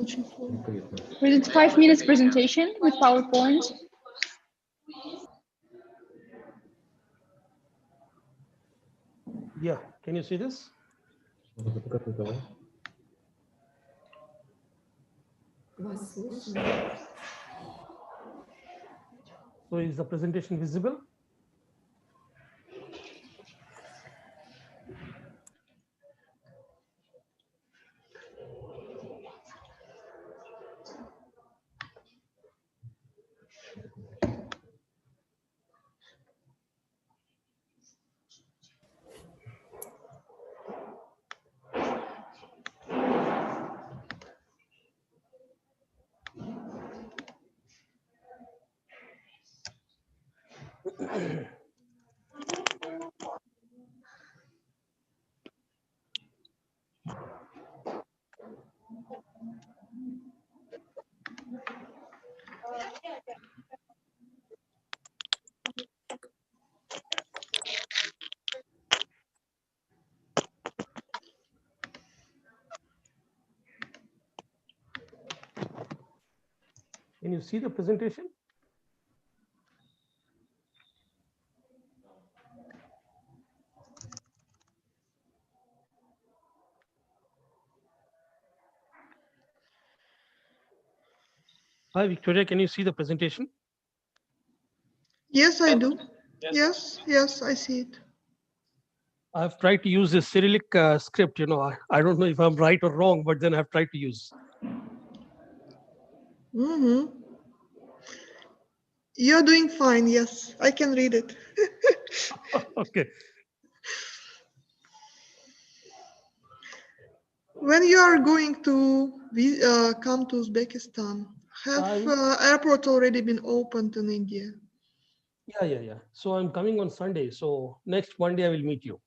Was it 5 minutes presentation with PowerPoint? Yeah, can you see this? So is the presentation visible? Can you see the presentation? Hi, Victoria, can you see the presentation? Yes, I do. Yes, I see it. I've tried to use this Cyrillic script, I don't know if I'm right or wrong, but then I've tried to use. You're doing fine. Yes, I can read it. Okay. When you are going to come to Uzbekistan, have airport already been opened in India? Yeah. So I'm coming on Sunday. So next Monday I will meet you.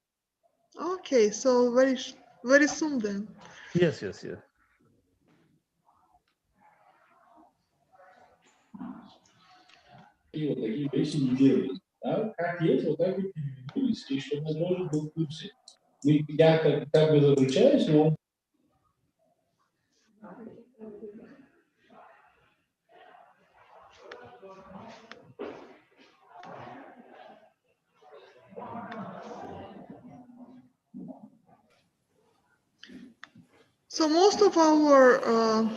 Okay, so very soon then. Yes. Если неделю, да, как есть, вот так и перевелись, и чтобы он должен был в курсе. Я как бы заручаюсь, но So most of our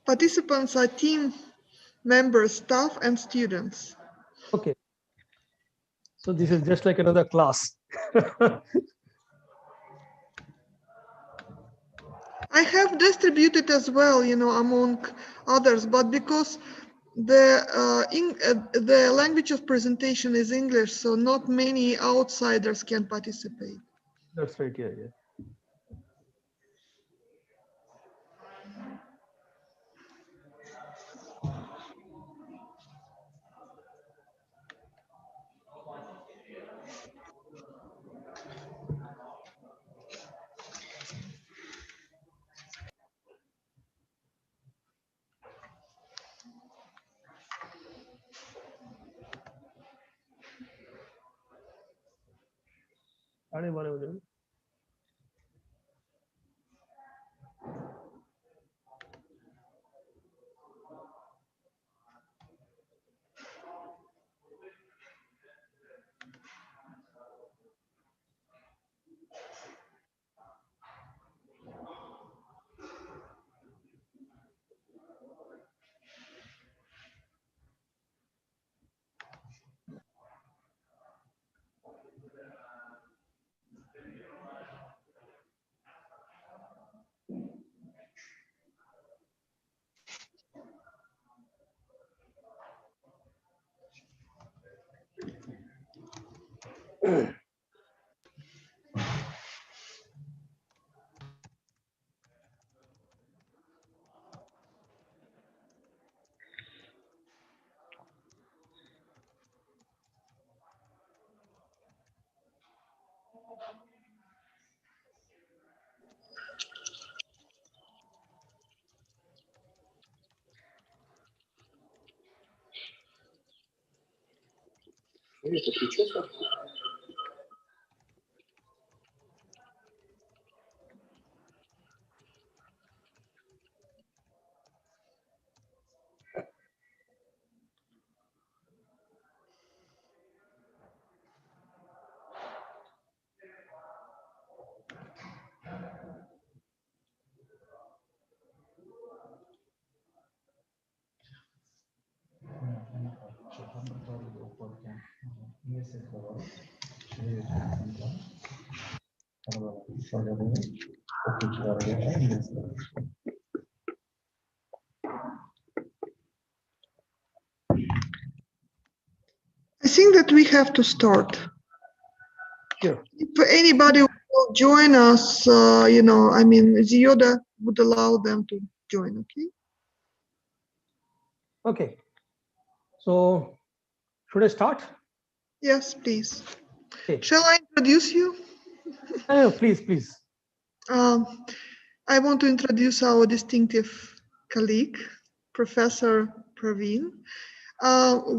participants are team members, staff, and students. Okay. So this is just like another class. I have distributed as well, among others, but because the language of presentation is English, so not many outsiders can participate. That's right. Yeah. I think that we have to start. Sure. If anybody will join us, I mean, Zioda would allow them to join, okay? Okay. So should I start? Yes, please. Okay. Shall I introduce you? Please, please. I want to introduce our distinctive colleague, Professor Praveen.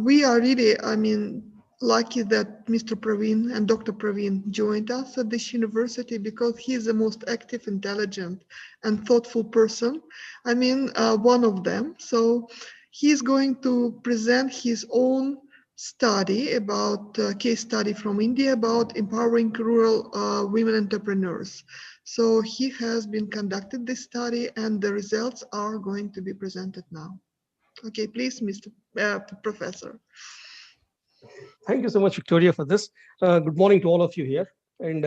We are really, I mean, lucky that Mr. Praveen and Dr. Praveen joined us at this university because he is the most active, intelligent, and thoughtful person. I mean, one of them. So he's going to present his own study about case study from India about empowering rural women entrepreneurs. So he has been conducted this study and the results are going to be presented now. Okay, please, Mr. Professor. Thank you so much, Victoria, for this. Good morning to all of you here. And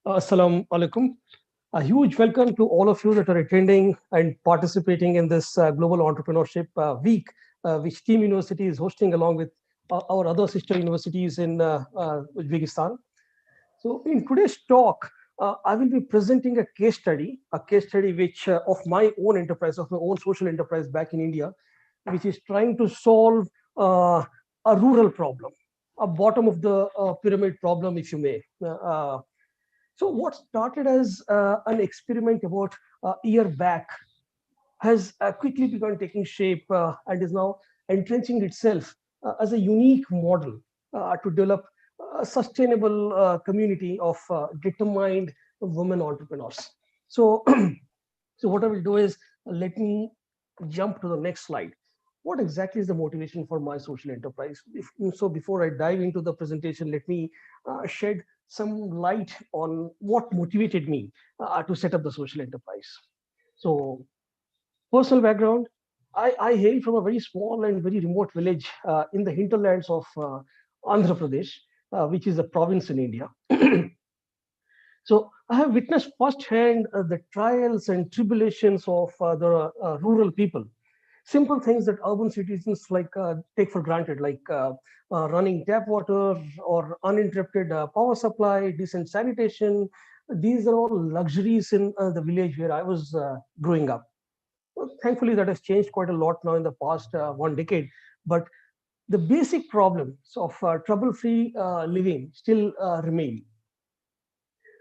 Assalamu alaikum. A huge welcome to all of you that are attending and participating in this Global Entrepreneurship Week, which Team University is hosting along with our other sister universities in Uzbekistan. So in today's talk, I will be presenting a case study which of my own enterprise, of my own social enterprise back in India, which is trying to solve a rural problem, a bottom of the pyramid problem, if you may. So what started as an experiment about a year back has quickly begun taking shape and is now entrenching itself as a unique model to develop a sustainable community of determined women entrepreneurs. So, so what I will do is let me jump to the next slide. What exactly is the motivation for my social enterprise? So before I dive into the presentation, let me shed some light on what motivated me to set up the social enterprise. So personal background, I hail from a very small and very remote village in the hinterlands of Andhra Pradesh, which is a province in India. So I have witnessed firsthand the trials and tribulations of the rural people. Simple things that urban citizens take for granted, like running tap water or uninterrupted power supply, decent sanitation. These are all luxuries in the village where I was growing up. Well, thankfully, that has changed quite a lot now in the past 1 decade. But the basic problems of trouble-free living still remain.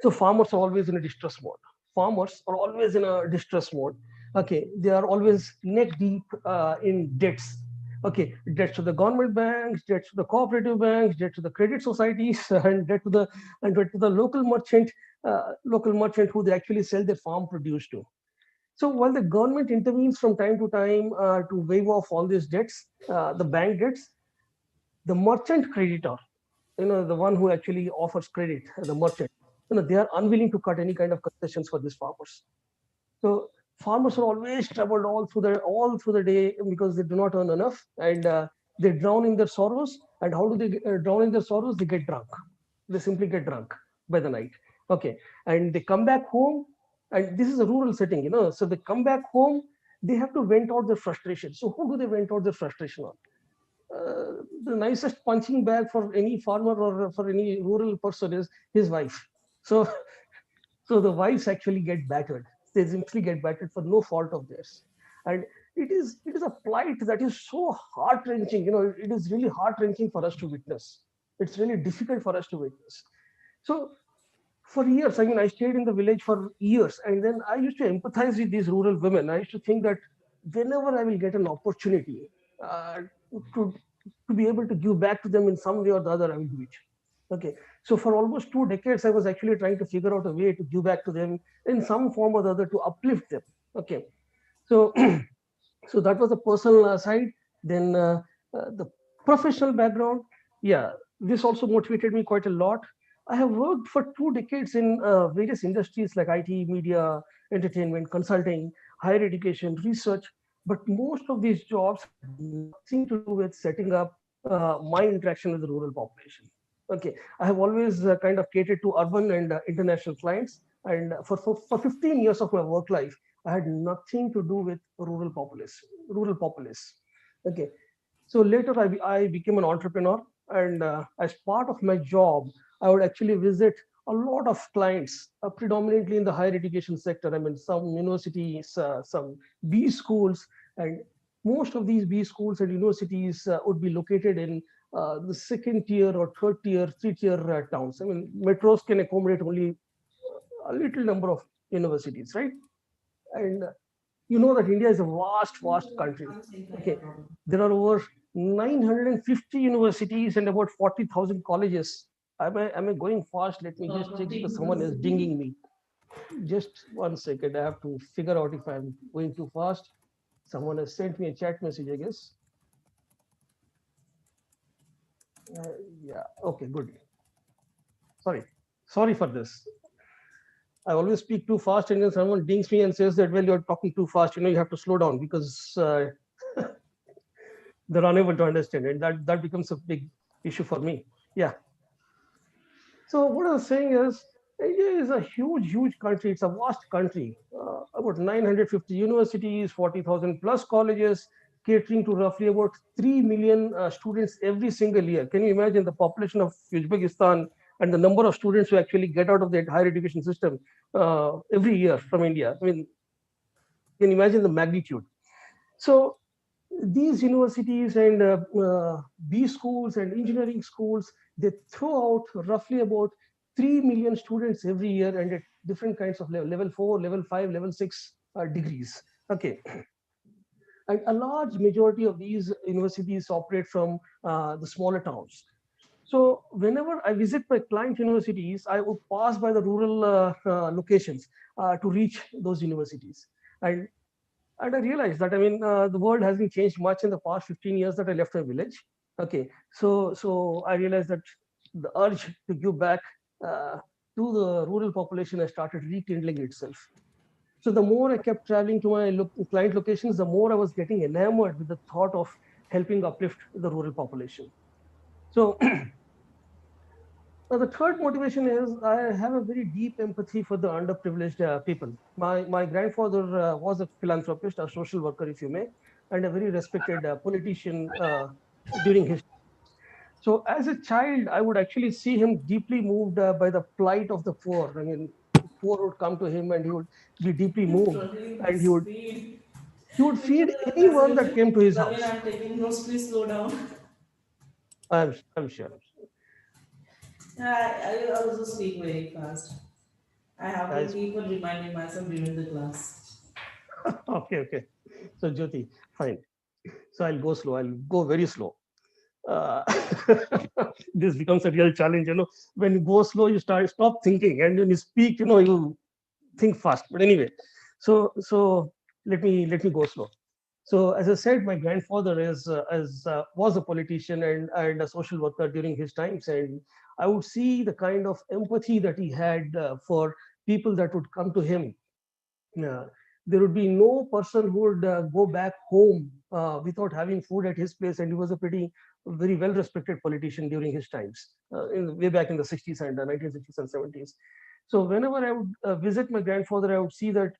So farmers are always in a distress mode. Farmers are always in a distress mode. Okay, they are always neck deep in debts. Okay, debts to the government banks, debts to the cooperative banks, debt to the credit societies, and debt to the local merchant who they actually sell their farm produce to. So while the government intervenes from time to time to waive off all these debts, the bank debts, the merchant creditor, the one who actually offers credit, the merchant, they are unwilling to cut any kind of concessions for these farmers. So farmers are always troubled all through the day because they do not earn enough, and they drown in their sorrows. And how do they drown in their sorrows? They get drunk. They simply get drunk by the night. Okay, and they come back home, and this is a rural setting, So they come back home, they have to vent out their frustration. So who do they vent out their frustration on? The nicest punching bag for any farmer or for any rural person is his wife. So, so the wives actually get battered. They simply get battered for no fault of theirs, and it is a plight that is so heart wrenching. It is really heart wrenching for us to witness. It's really difficult for us to witness. So for years, I mean, I stayed in the village for years, and then I used to empathize with these rural women. I used to think that whenever I will get an opportunity uh, to to be able to give back to them in some way or the other, I will do it. Okay, so for almost 2 decades, I was actually trying to figure out a way to give back to them in some form or the other to uplift them. Okay, so so that was the personal side. Then the professional background, yeah, this also motivated me quite a lot. I have worked for 2 decades in various industries like IT, media, entertainment, consulting, higher education, research. But most of these jobs had nothing to do with setting up my interaction with the rural population. Okay, I have always kind of catered to urban and international clients, and for 15 years of my work life, I had nothing to do with rural populace. Okay, so later I became an entrepreneur, and as part of my job, I would actually visit a lot of clients, predominantly in the higher education sector. I mean, some universities, some B schools, and most of these B schools and universities would be located in the second tier or third tier, three-tier towns. I mean, metros can accommodate only a little number of universities, right? And you know that India is a vast, vast country. Okay, there are over 950 universities and about 40,000 colleges. Am I going fast? Let me just check because someone is dinging me. Just 1 second. I have to figure out if I'm going too fast. Someone has sent me a chat message, I guess. Yeah. Okay. Good. Sorry for this. I always speak too fast, and then someone dings me and says that, well, you're talking too fast. You have to slow down because they're unable to understand it. That becomes a big issue for me. Yeah. So what I was saying is, India is a huge, huge country. It's a vast country. About 950 universities, 40,000 plus colleges, catering to roughly about 3 million students every single year. Can you imagine the population of Uzbekistan and the number of students who actually get out of the higher education system every year from India? I mean, you can imagine the magnitude. So these universities and B schools and engineering schools, they throw out roughly about 3 million students every year and at different kinds of level 4, level 5, level 6 degrees. Okay. And a large majority of these universities operate from the smaller towns. So whenever I visit my client universities, I would pass by the rural locations to reach those universities. And and I realized that, I mean, the world hasn't changed much in the past 15 years that I left my village. Okay, so I realized that the urge to give back to the rural population has started rekindling itself. So the more I kept traveling to my client locations, the more I was getting enamored with the thought of helping uplift the rural population. So the third motivation is I have a very deep empathy for the underprivileged people. My grandfather was a philanthropist, a social worker, if you may, and a very respected politician during his. So as a child, I would actually see him deeply moved by the plight of the poor. I mean, poor would come to him and he would be deeply moved, Struggling and with speed. he would Thank you feed for the anyone that facility. came to his Praveen, house. I'm taking notes. Please slow down. I'm sure. Yeah, I also speak very fast. I have to Guys, keep on reminding myself during the class. okay. So Jyoti, fine. So I'll go slow. I'll go very slow. uh, this becomes a real challenge. When you go slow, you stop thinking, and when you speak, you think fast. But anyway, so let me go slow. So as I said, my grandfather was a politician and a social worker during his times, and I would see the kind of empathy that he had for people that would come to him. Yeah, there would be no person who would go back home without having food at his place, and he was a very well respected politician during his times, way back in the 60s and 1960s and 70s. So whenever I would visit my grandfather, I would see that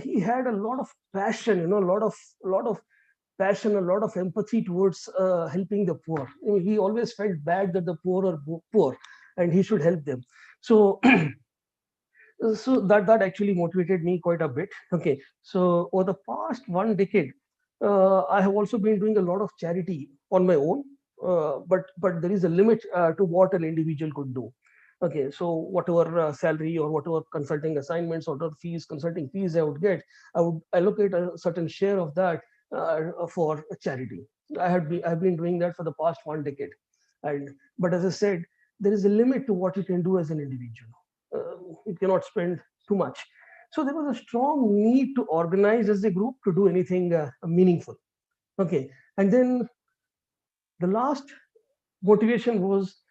he had a lot of passion, a lot of passion, a lot of empathy towards helping the poor. He always felt bad that the poor are poor, and he should help them. So so that actually motivated me quite a bit. Okay, so over the past 1 decade, I have also been doing a lot of charity on my own, but there is a limit to what an individual could do. Okay, so whatever salary or whatever consulting assignments or whatever consulting fees I would get, I would allocate a certain share of that for charity. I've been doing that for the past 1 decade, and but as I said, there is a limit to what you can do as an individual. You cannot spend too much. So there was a strong need to organize as a group to do anything meaningful. Okay, and then the last motivation was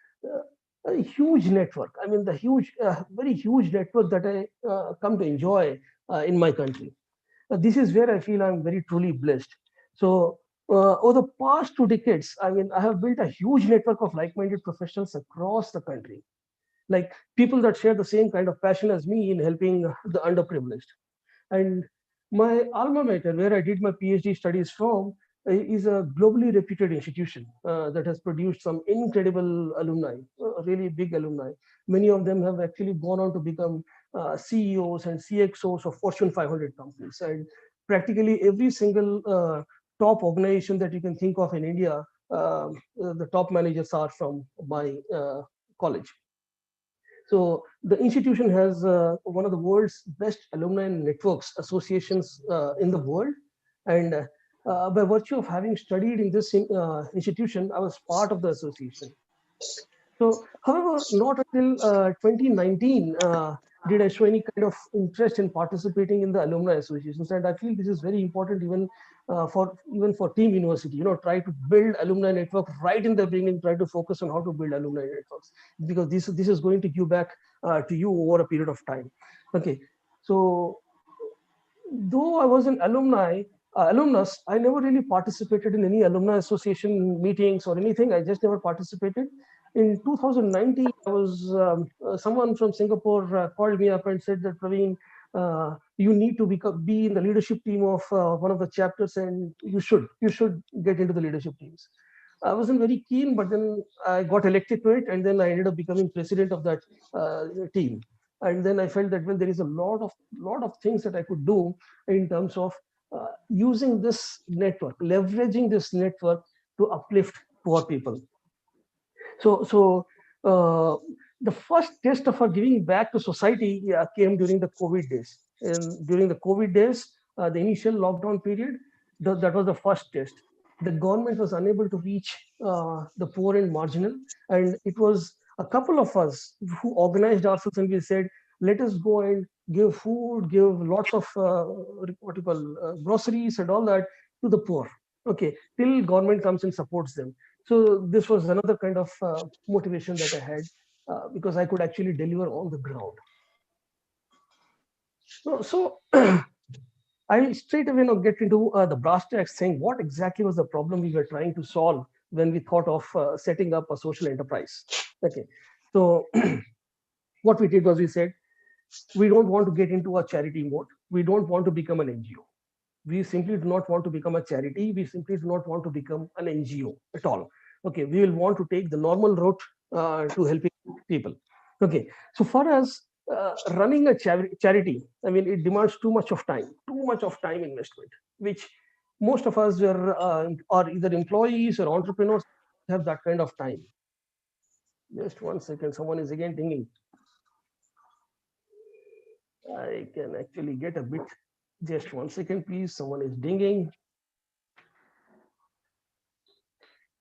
a huge network. I mean, the very huge network that I come to enjoy in my country. This is where I feel I'm very truly blessed. So over the past 2 decades, I mean, I have built a huge network of like-minded professionals across the country, like people that share the same kind of passion as me in helping the underprivileged. And my alma mater, where I did my PhD studies from, is a globally reputed institution that has produced some incredible alumni, really big alumni. Many of them have actually gone on to become CEOs and CXOs of Fortune 500 companies. And practically every single top organization that you can think of in India, the top managers are from my college. So the institution has one of the world's best alumni networks associations in the world. And by virtue of having studied in this institution, I was part of the association. So, however, not until 2019 did I show any kind of interest in participating in the alumni associations, and I feel this is very important even for Team University. Try to build alumni network right in the beginning. Try to focus on how to build alumni networks, because this is going to give back to you over a period of time. Okay, so though I was an alumnus, I never really participated in any alumni association meetings or anything. I just never participated. In 2019, I was someone from Singapore called me up and said that, Praveen, you need to be in the leadership team of one of the chapters, and you should get into the leadership teams. I wasn't very keen, but then I got elected to it, and then I ended up becoming president of that team. And then I felt that, well, there is a lot of things that I could do in terms of using this network, leveraging this network to uplift poor people. So uh, the first test of our giving back to society came during the COVID days. And during the COVID days, the initial lockdown period, that was the first test. The government was unable to reach the poor and marginal, and it was a couple of us who organized ourselves, and we said, let us go and give food, give lots of what you call groceries and all that to the poor. Okay, till government comes and supports them. So this was another kind of motivation that I had, because I could actually deliver on the ground. So I straight away now get into the brass tacks, saying what exactly was the problem we were trying to solve when we thought of setting up a social enterprise. Okay, so what we did was, we said, we don't want to get into a charity mode. We don't want to become an NGO. We simply do not want to become a charity. We simply do not want to become an NGO at all. Okay, we will want to take the normal route to helping people. Okay, so far as running a charity, I mean, it demands too much of time investment, which most of us are either employees or entrepreneurs, have that kind of time. Just 1 second, someone is again dinging. I can actually get a bit. Just 1 second, please. Someone is dinging.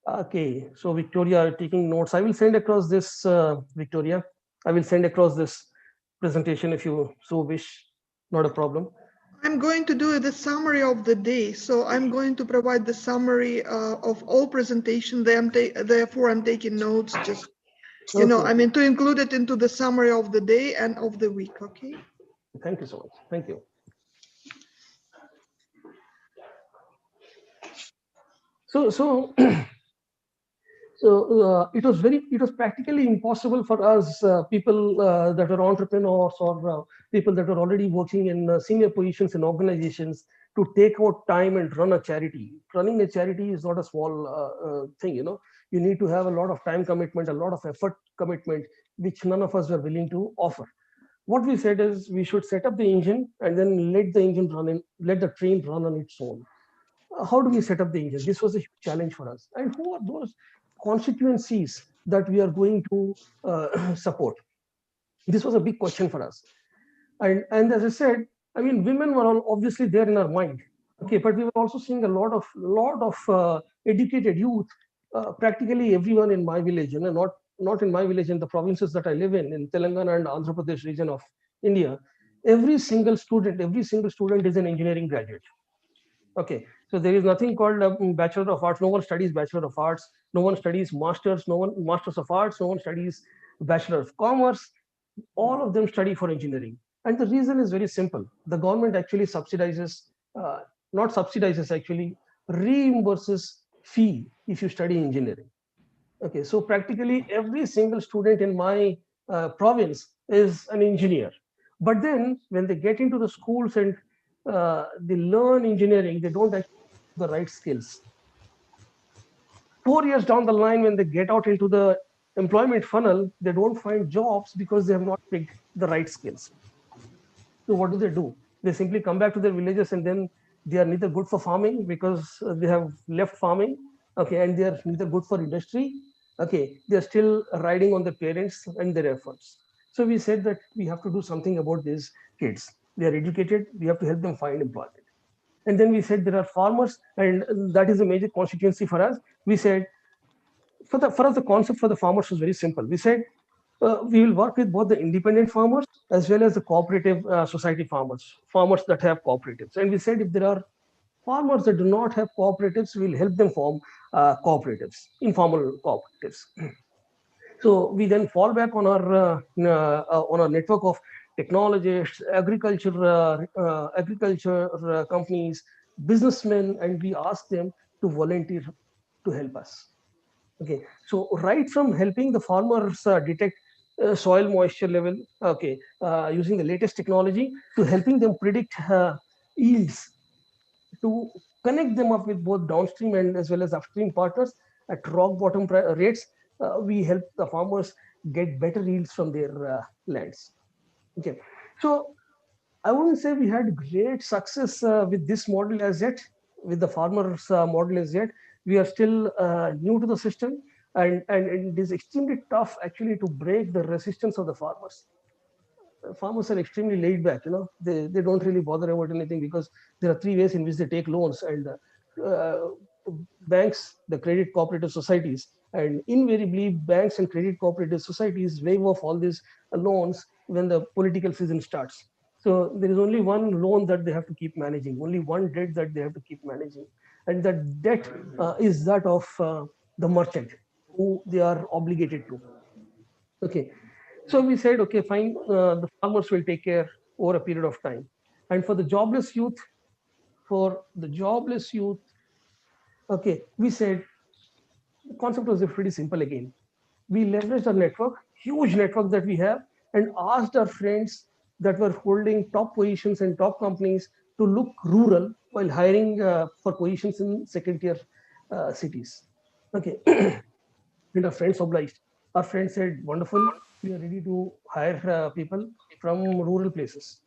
Okay, so Victoria taking notes. I will send across this, Victoria. I will send across this presentation if you so wish. Not a problem. I'm going to do the summary of the day. So I'm going to provide the summary of all presentation. Therefore, I'm taking notes, just, Okay. I mean, to include it into the summary of the day and of the week, okay? Thank you so much. Thank you. So it was practically impossible for us people that are entrepreneurs, or people that are already working in senior positions in organizations, to take out time and run a charity. Running a charity is not a small thing. You need to have a lot of time commitment, a lot of effort commitment, which none of us were willing to offer. What we said is, we should set up the engine and then let the train run on its own. How do we set up the engine? This was a huge challenge for us. And who are those constituencies that we are going to support? This was a big question for us. And as I said, I mean, women were all obviously there in our mind. Okay, but we were also seeing a lot of educated youth, practically everyone in my village, not in my village, in the provinces that I live in Telangana and Andhra Pradesh region of India. Every single student is an engineering graduate. Okay, so there is nothing called a Bachelor of Arts. No one studies Bachelor of Arts. No one studies Masters. No one Masters of Arts. No one studies Bachelor of Commerce. All of them study for engineering. And the reason is very simple. The government actually subsidizes, not subsidizes, actually reimburses fee if you study engineering. Okay, so practically every single student in my province is an engineer. But then when they get into the schools and they learn engineering, they don't actually have the right skills. 4 years down the line, when they get out into the employment funnel, they don't find jobs because they have not picked the right skills. So what do? They simply come back to their villages, and then they are neither good for farming because they have left farming, okay, and they are neither good for industry, okay. They are still riding on their parents and their efforts. So we said that we have to do something about these kids. They are educated. We have to help them find employment. And then we said there are farmers, and that is a major constituency for us. We said for us the concept for the farmers was very simple. We said we will work with both the independent farmers as well as the cooperative society farmers that have cooperatives. And we said if there are farmers that do not have cooperatives, we'll help them form cooperatives, informal cooperatives. So we then fall back on our network of technologists, agriculture companies, businessmen, and we ask them to volunteer to help us. Okay, so right from helping the farmers detect soil moisture level, okay, using the latest technology, to helping them predict yields, to connect them up with both downstream and as well as upstream partners at rock bottom rates, we help the farmers get better yields from their lands. Okay, so I wouldn't say we had great success with this model as yet, with the farmers model as yet. We are still new to the system, and it is extremely tough actually to break the resistance of the farmers. Farmers are extremely laid back, they don't really bother about anything because there are three ways in which they take loans, and uh, banks, the credit cooperative societies, and invariably banks and credit cooperative societies waive off all these loans when the political season starts. So there is only one loan that they have to keep managing, only one debt that they have to keep managing, and that debt is that of the merchant who they are obligated to. Okay, so we said, okay, fine, the farmers will take care over a period of time. And for the jobless youth, okay, we said the concept was pretty simple again. We leveraged our network, huge network that we have, and asked our friends that were holding top positions in top companies to look rural while hiring for positions in second tier cities. Okay, and our friends obliged. Our friends said, wonderful, we are ready to hire people from rural places.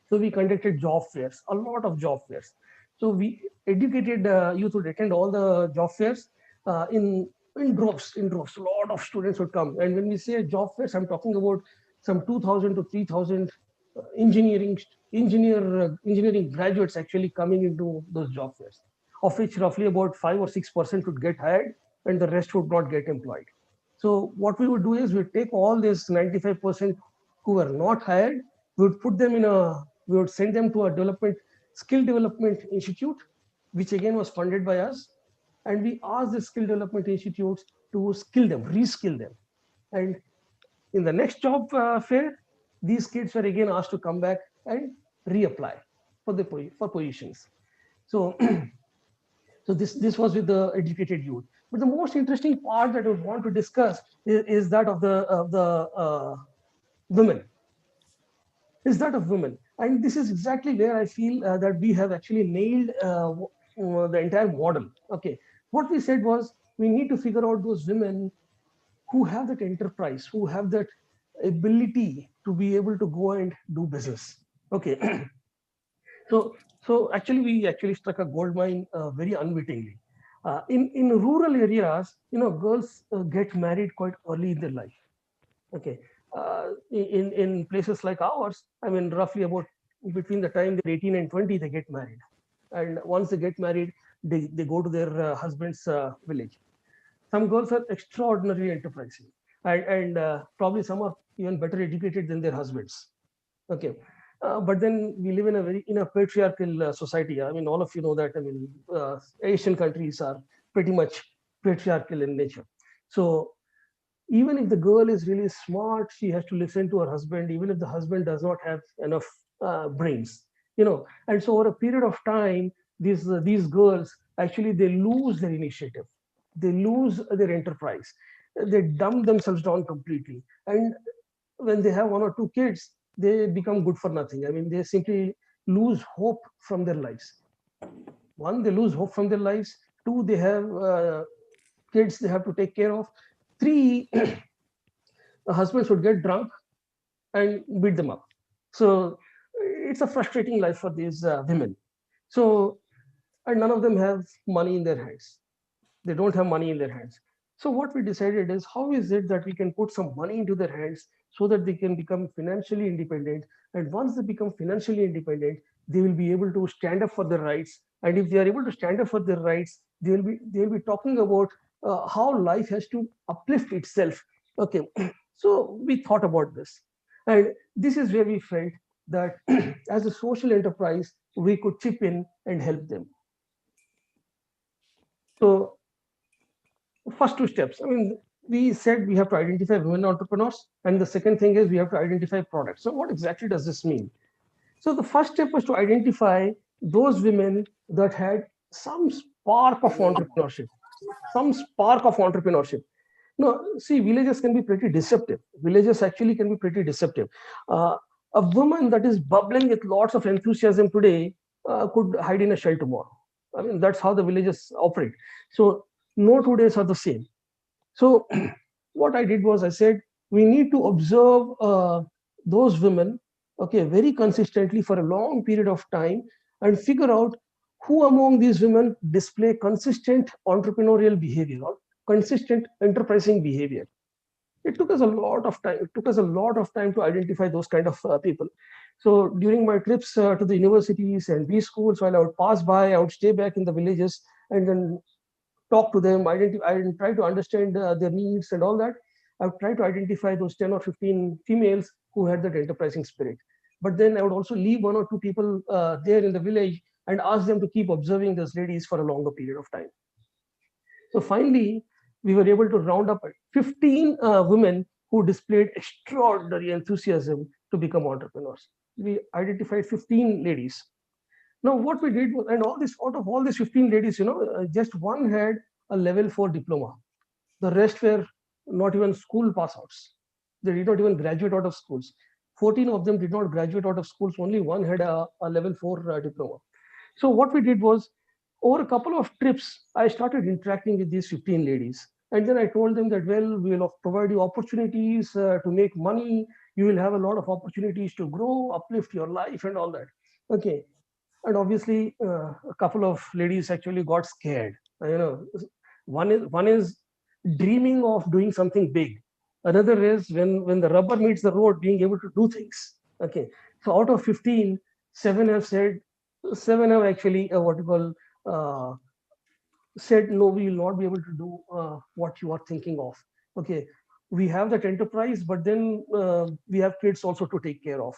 So we conducted job fairs, a lot of job fairs. So we educated youth would attend all the job fairs in droves, in droves. A lot of students would come. And when we say job fairs, I'm talking about some 2,000 to 3,000 engineering graduates actually coming into those job fairs, of which roughly about 5 or 6% would get hired, and the rest would not get employed. So what we would do is we take all this 95% who were not hired, we would send them to a skill development institute, which again was funded by us. And we asked the skill development institutes to skill them, reskill them. And in the next job fair, these kids were again asked to come back and reapply for positions. So, so this was with the educated youth. But the most interesting part that I would want to discuss is that of the women. Is that of women. And this is exactly where I feel that we have actually nailed the entire model. Okay, what we said was we need to figure out those women who have that enterprise, who have that ability to be able to go and do business. Okay, so actually we actually struck a gold mine very unwittingly. In rural areas, girls get married quite early in their life. Okay, in places like ours, I mean, roughly about between the time they're 18 and 20, they get married, and once they get married, they go to their husband's village. Some girls are extraordinarily enterprising, and probably some are even better educated than their husbands. Okay, but then we live in a patriarchal society. I mean, all of you know that. I mean, Asian countries are pretty much patriarchal in nature. So even if the girl is really smart, she has to listen to her husband, even if the husband does not have enough brains. And so over a period of time, these girls actually they lose their initiative, they lose their enterprise, they dumb themselves down completely, and when they have one or two kids, they become good for nothing. I mean, they simply lose hope from their lives. One, they lose hope from their lives. Two, they have kids they have to take care of. Three, the husbands would get drunk and beat them up. So it's a frustrating life for these women. So, and none of them have money in their hands. They don't have money in their hands. So what we decided is, how is it that we can put some money into their hands so that they can become financially independent? And once they become financially independent, they will be able to stand up for their rights. And if they are able to stand up for their rights, they will be talking about how life has to uplift itself. Okay, so we thought about this, and this is where we felt that as a social enterprise, we could chip in and help them. So first two steps, I mean, we said we have to identify women entrepreneurs, and the second thing is we have to identify products. So what exactly does this mean? So the first step was to identify those women that had some spark of entrepreneurship, some spark of entrepreneurship. No, see, villages can be pretty deceptive. Villages actually can be pretty deceptive. Uh, a woman that is bubbling with lots of enthusiasm today could hide in a shell tomorrow. I mean, that's how the villages operate. So no 2 days are the same. So what I did was I said, we need to observe those women, okay, very consistently for a long period of time and figure out who among these women display consistent entrepreneurial behavior or consistent enterprising behavior. It took us a lot of time. It took us a lot of time to identify those kind of people. So during my trips to the universities and B schools, while I would pass by, I would stay back in the villages and then talk to them, identify, and try to understand their needs and all that. I would try to identify those 10 or 15 females who had that enterprising spirit. But then I would also leave one or two people there in the village and ask them to keep observing those ladies for a longer period of time. So finally, we were able to round up 15 women who displayed extraordinary enthusiasm to become entrepreneurs. We identified 15 ladies. Now, what we did was, and all this, out of all these 15 ladies, just one had a level 4 diploma. The rest were not even school pass outs. They did not even graduate out of schools. 14 of them did not graduate out of schools. Only one had a level 4 diploma. So what we did was, over a couple of trips, I started interacting with these 15 ladies. And then I told them that, well, we will provide you opportunities to make money. You will have a lot of opportunities to grow, uplift your life and all that. Okay. And obviously, a couple of ladies actually got scared. One is dreaming of doing something big. Another is when the rubber meets the road, being able to do things. Okay. So out of 15, seven have actually what you call said, no, we will not be able to do what you are thinking of. Okay. We have that enterprise, but then we have kids also to take care of.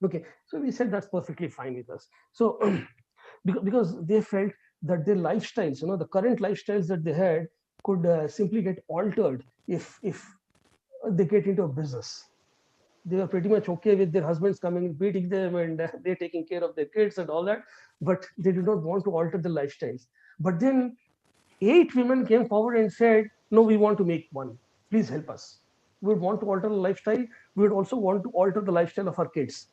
Okay, so we said that's perfectly fine with us. So because they felt that their lifestyles, the current lifestyles that they had could simply get altered if they get into a business. They were pretty much okay with their husbands coming, beating them, and they're taking care of their kids and all that, but they did not want to alter the lifestyles. But then 8 women came forward and said, no, we want to make money. Please help us. We would want to alter the lifestyle. We would also want to alter the lifestyle of our kids.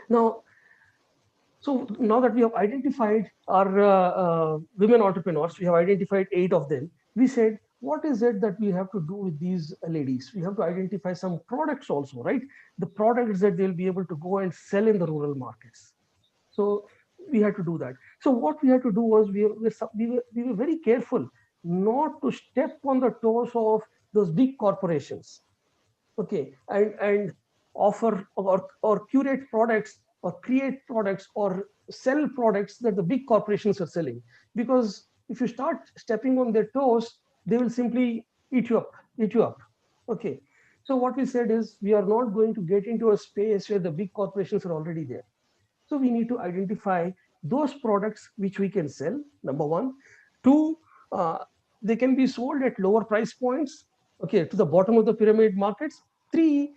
Now, so now that we have identified our women entrepreneurs, we have identified 8 of them. We said, what is it that we have to do with these ladies? We have to identify some products also, right? The products that they'll be able to go and sell in the rural markets. So we had to do that. So what we had to do was we were very careful not to step on the toes of those big corporations. Okay, and offer or curate products or create products or sell products that the big corporations are selling, because if you start stepping on their toes, they will simply eat you up. Okay, so what we said is, we are not going to get into a space where the big corporations are already there. So we need to identify those products which we can sell, number one. Two, they can be sold at lower price points, okay, to the bottom of the pyramid markets. Three,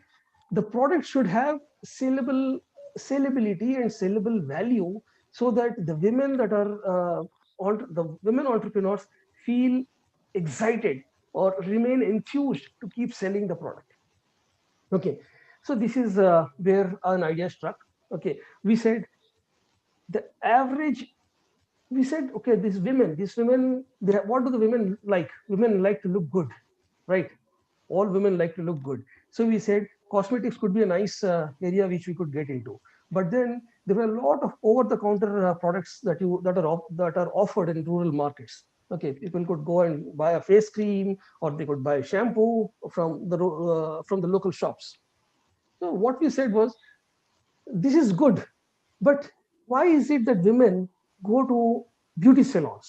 the product should have saleability and saleable value so that the women that are the women entrepreneurs feel excited or remain enthused to keep selling the product. Okay, so this is where an idea struck. Okay, we said the average. We said, okay, these women, what do the women like? Women like to look good, right? All women like to look good. So we said cosmetics could be a nice area which we could get into. But then there were a lot of over-the-counter products that are offered in rural markets. Okay, people could go and buy a face cream, or they could buy shampoo from the local shops. So what we said was, this is good, but why is it that women go to beauty salons?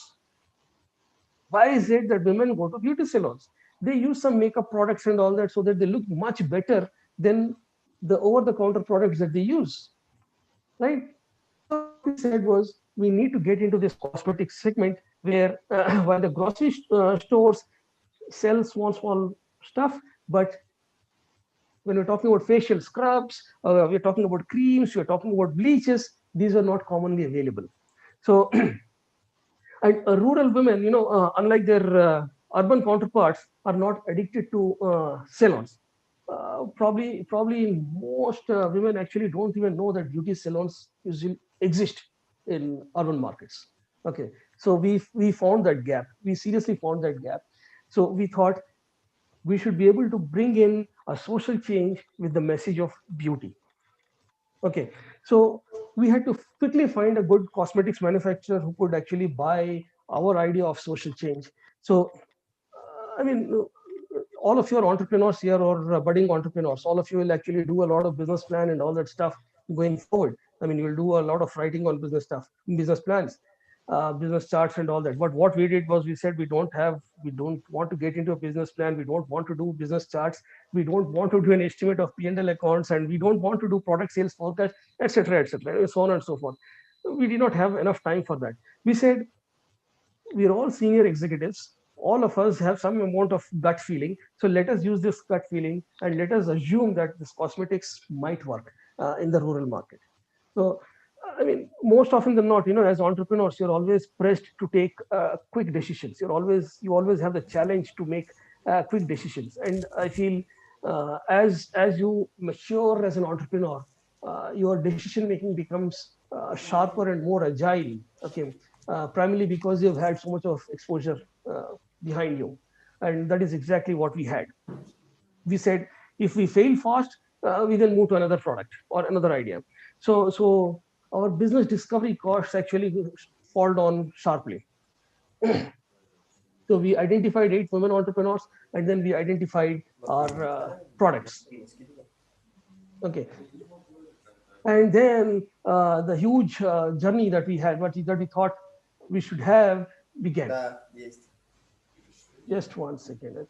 Why is it that women go to beauty salons? They use some makeup products and all that so that they look much better than the over-the-counter products that they use, right? So what we said was, we need to get into this cosmetic segment where while the grocery stores sell small stuff, but when we're talking about facial scrubs, we're talking about creams, we're talking about bleaches, these are not commonly available. So, and rural women, unlike their urban counterparts, are not addicted to salons. Probably most women actually don't even know that beauty salons usually exist in urban markets. Okay, so we found that gap. We seriously found that gap. So we thought we should be able to bring in a social change with the message of beauty. Okay, so we had to quickly find a good cosmetics manufacturer who could actually buy our idea of social change. So, I mean, all of your entrepreneurs here or budding entrepreneurs, all of you will actually do a lot of business plan and all that stuff going forward. I mean, you will do a lot of writing on business stuff, business plans, business charts and all that. But what we did was, we said we don't want to get into a business plan. We don't want to do business charts. We don't want to do an estimate of P&L accounts, and we don't want to do product sales forecast, etc., so on and so forth. We did not have enough time for that. We said, we're all senior executives. All of us have some amount of gut feeling. So let us use this gut feeling and let us assume that this cosmetics might work in the rural market. So, I mean, most often than not, as entrepreneurs, you're always pressed to take quick decisions. You always have the challenge to make quick decisions. And I feel as you mature as an entrepreneur, your decision making becomes sharper and more agile. Okay, primarily because you've had so much of exposure behind you, and that is exactly what we had. We said, if we fail fast, we then move to another product or another idea. So our business discovery costs actually fall down sharply. So we identified 8 women entrepreneurs, and then we identified our products. Okay, and then the huge journey that we had, that we thought we should have, began. Just 1 second.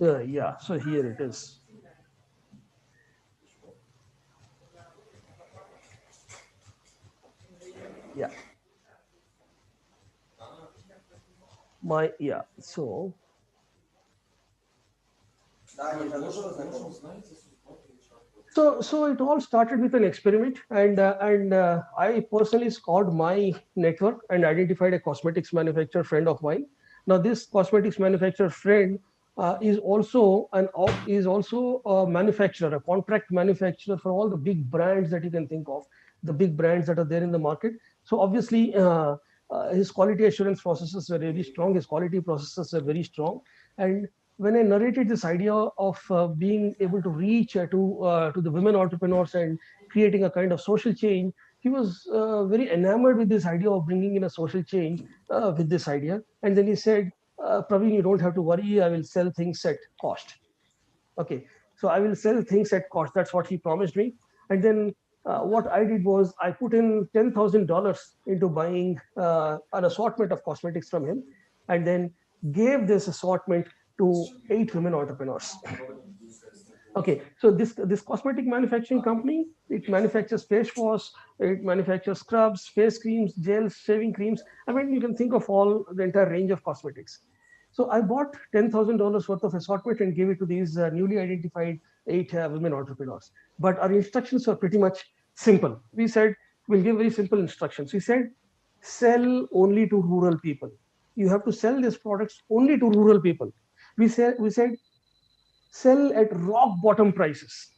Yeah, so here it is. Yeah. So so it all started with an experiment, and I personally scoured my network and identified a cosmetics manufacturer friend of mine. Now this cosmetics manufacturer friend is also a manufacturer, a contract manufacturer for all the big brands that you can think of, the big brands that are there in the market. So obviously his quality assurance processes were really strong, his quality processes are very strong. And when I narrated this idea of being able to reach to the women entrepreneurs and creating a kind of social change, he was very enamored with this idea of bringing in a social change with this idea. And then he said, Praveen, you don't have to worry, I will sell things at cost. Okay, so I will sell things at cost. That's what he promised me. And then what I did was, I put in $10,000 into buying an assortment of cosmetics from him, and then gave this assortment to 8 women entrepreneurs. Okay, so this cosmetic manufacturing company, it manufactures face wash, it manufactures scrubs, face creams, gels, shaving creams. I mean, you can think of all the entire range of cosmetics. So I bought $10,000 worth of assortment and gave it to these newly identified 8 women entrepreneurs. But our instructions were pretty much simple. We said, we'll give very simple instructions. We said, sell only to rural people. You have to sell these products only to rural people. We said, sell at rock bottom prices.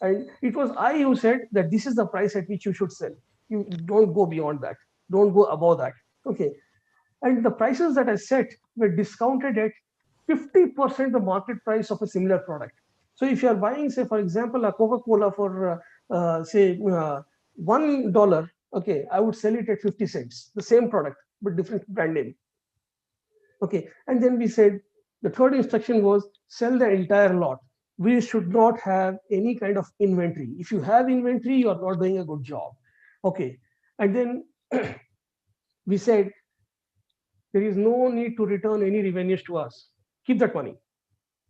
And it was I who said that this is the price at which you should sell. You don't go beyond that. Don't go above that. Okay. And the prices that I set were discounted at 50% the market price of a similar product. So if you are buying, say, for example, a Coca-Cola for, say, $1, okay, I would sell it at 50 cents, the same product, but different brand name. Okay. And then we said, the third instruction was sell the entire lot. We should not have any kind of inventory. If you have inventory, you are not doing a good job. Okay. And then we said, there is no need to return any revenues to us. Keep that money.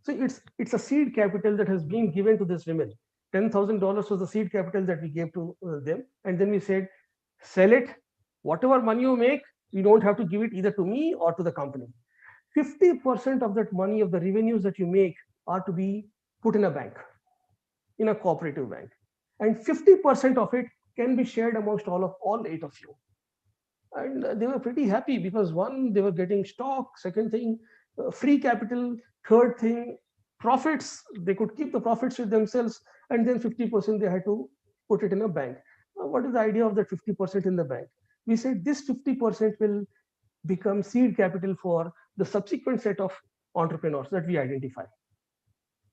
So it's a seed capital that has been given to this women. $10,000 was the seed capital that we gave to them. And then we said, sell it. Whatever money you make, you don't have to give it either to me or to the company. 50% of that money of the revenues that you make are to be put in a bank, in a cooperative bank. And 50% of it can be shared amongst all 8 of you. And they were pretty happy because one, they were getting stock, second thing, free capital, third thing, profits, they could keep the profits with themselves, and then 50% they had to put it in a bank. What is the idea of that 50% in the bank? We said this 50% will become seed capital for the subsequent set of entrepreneurs that we identify.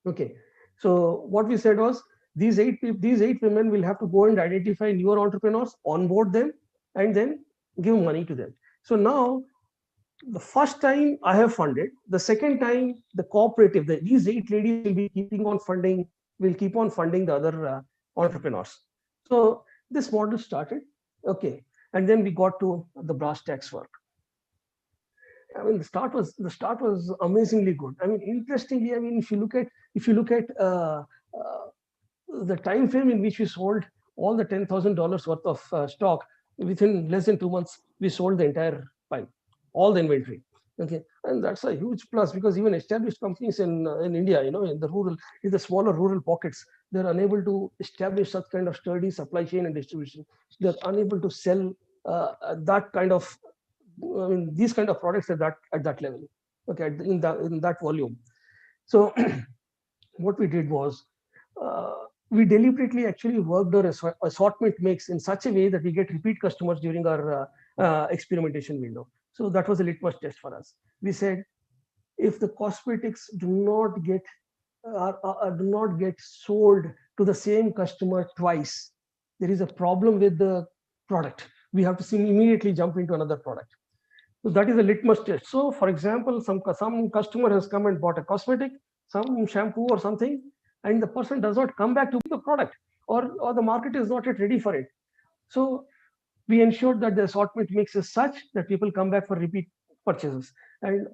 Okay, so what we said was these eight women will have to go and identify newer entrepreneurs, onboard them, and then give money to them. So now, the first time I have funded, the second time the cooperative, these 8 ladies will be keeping on funding, will keep on funding the other entrepreneurs. So this model started, okay, and then we got to the brass tacks work. I mean, the start was amazingly good. I mean, interestingly, I mean, if you look at the time frame in which we sold all the $10,000 worth of stock, within less than 2 months, we sold the entire pile, all the inventory. Okay, and that's a huge plus because even established companies in India, in the smaller rural pockets, they're unable to establish such kind of sturdy supply chain and distribution. They're unable to sell that kind of, I mean, these kind of products at that level. Okay, in that volume. So what we did was, we deliberately actually worked our assortment mix in such a way that we get repeat customers during our experimentation window. So that was a litmus test for us. We said, if the cosmetics do not get sold to the same customer twice, there is a problem with the product. We have to immediately jump into another product. So that is a litmus test. So for example, some customer has come and bought a cosmetic, some shampoo or something, and the person does not come back to the product, or the market is not yet ready for it. So we ensured that the assortment mix is such that people come back for repeat purchases. And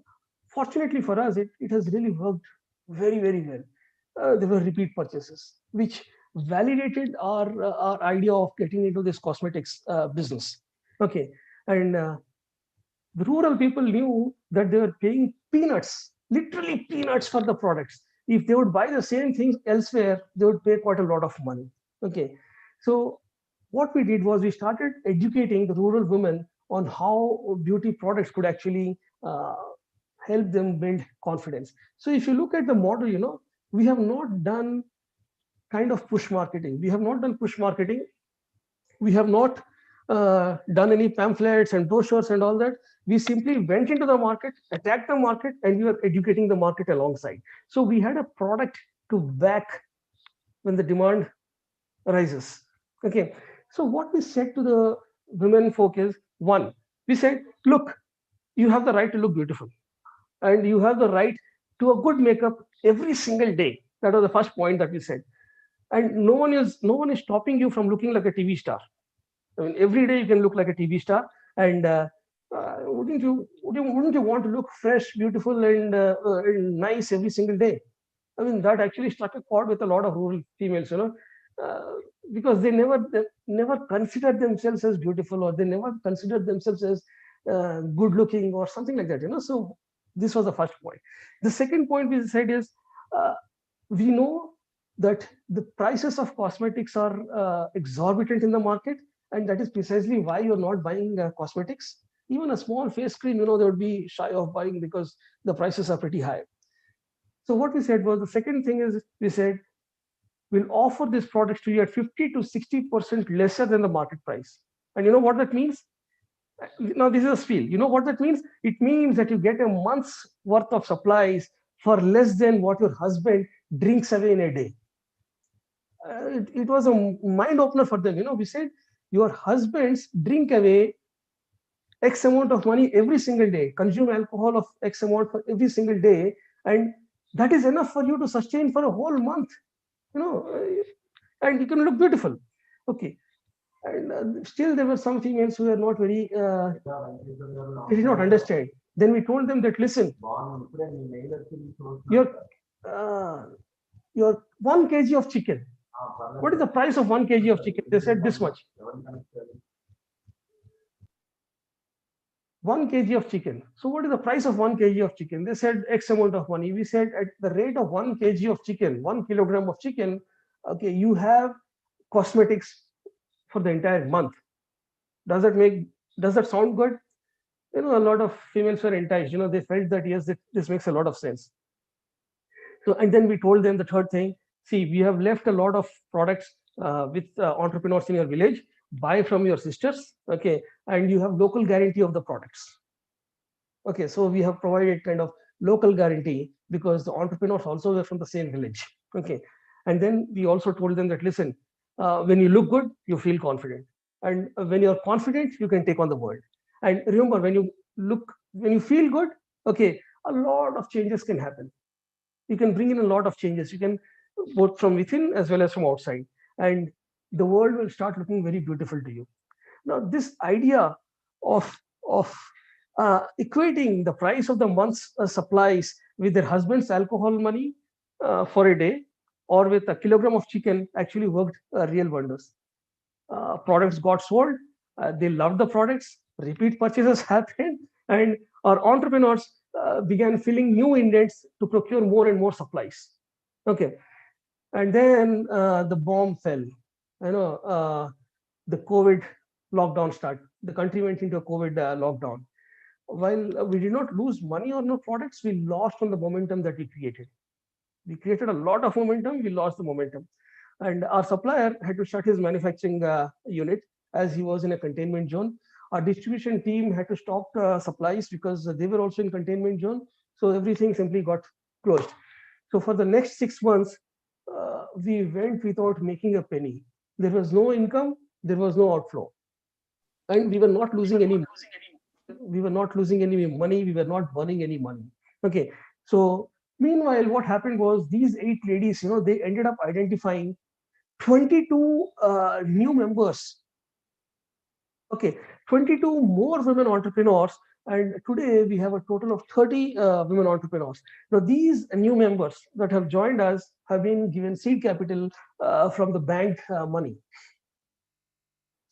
fortunately for us, it has really worked very, very well. There were repeat purchases, which validated our idea of getting into this cosmetics business. Okay, and the rural people knew that they were paying peanuts, literally peanuts for the products. If they would buy the same things elsewhere, they would pay quite a lot of money. Okay, so what we did was we started educating the rural women on how beauty products could actually help them build confidence. So if you look at the model, we have not done kind of push marketing. We have not done push marketing. We have not done any pamphlets and brochures and all that. We simply went into the market, attacked the market, and we were educating the market alongside. So we had a product to back when the demand arises. Okay, so what we said to the women folk is, one, we said, look, you have the right to look beautiful, and you have the right to a good makeup every single day. That was the first point that we said. And no one is stopping you from looking like a TV star. I mean, every day you can look like a TV star, and wouldn't you want to look fresh, beautiful, and nice every single day? I mean, that actually struck a chord with a lot of rural females, because they never considered themselves as beautiful, or they never considered themselves as good looking or something like that. So This was the first point. The second point we said is, we know that the prices of cosmetics are exorbitant in the market, and that is precisely why you're not buying cosmetics. Even a small face cream, they would be shy of buying because the prices are pretty high. So what we said was, the second thing is, we said, we'll offer this products to you at 50 to 60% lesser than the market price. And you know what that means? Now, this is a spiel. You know what that means? It means that you get a month's worth of supplies for less than what your husband drinks away in a day. It was a mind opener for them. We said, your husbands drink away X amount of money every single day, consume alcohol of X amount for every single day, and that is enough for you to sustain for a whole month. And you can look beautiful. Okay. And still there were some females who were not very, they did not understand. Then we told them that, listen, your 1 kg of chicken, what is the price of 1 kg of chicken? They said this much. 1 kg of chicken. So what is the price of 1 kg of chicken? They said X amount of money. We said, at the rate of 1 kg of chicken, 1 kilogram of chicken, okay, you have cosmetics for the entire month. Does that sound good? A lot of females were enticed. They felt that, yes, this makes a lot of sense. So, and then we told them the third thing. See, we have left a lot of products with entrepreneurs in your village. Buy from your sisters, okay, and you have local guarantee of the products. Okay, so we have provided kind of local guarantee because the entrepreneurs also were from the same village. Okay, and then we also told them that, listen, when you look good, you feel confident, and when you're confident, you can take on the world. And remember, when you feel good, okay, a lot of changes can happen. You can bring in a lot of changes. You can, both from within as well as from outside, and the world will start looking very beautiful to you. Now, this idea of equating the price of the month's supplies with their husband's alcohol money for a day, or with a kilogram of chicken, actually worked real wonders. Products got sold, they loved the products, repeat purchases happened, and our entrepreneurs began filling new indents to procure more and more supplies. Okay, and then the bomb fell. The COVID lockdown started. The country went into a COVID lockdown. While we did not lose money on our products, we lost on the momentum that we created. We created a lot of momentum, we lost the momentum. And our supplier had to shut his manufacturing unit as he was in a containment zone. Our distribution team had to stop supplies because they were also in containment zone. So everything simply got closed. So for the next 6 months, we went without making a penny. There was no income, there was no outflow. And we were not losing any money. We were not losing any money. We were not burning any money. Okay. So meanwhile, what happened was, these 8 ladies, they ended up identifying 22 new members. Okay, 22 more women entrepreneurs, and today we have a total of 30 women entrepreneurs. Now, these new members that have joined us have been given seed capital from the bank money.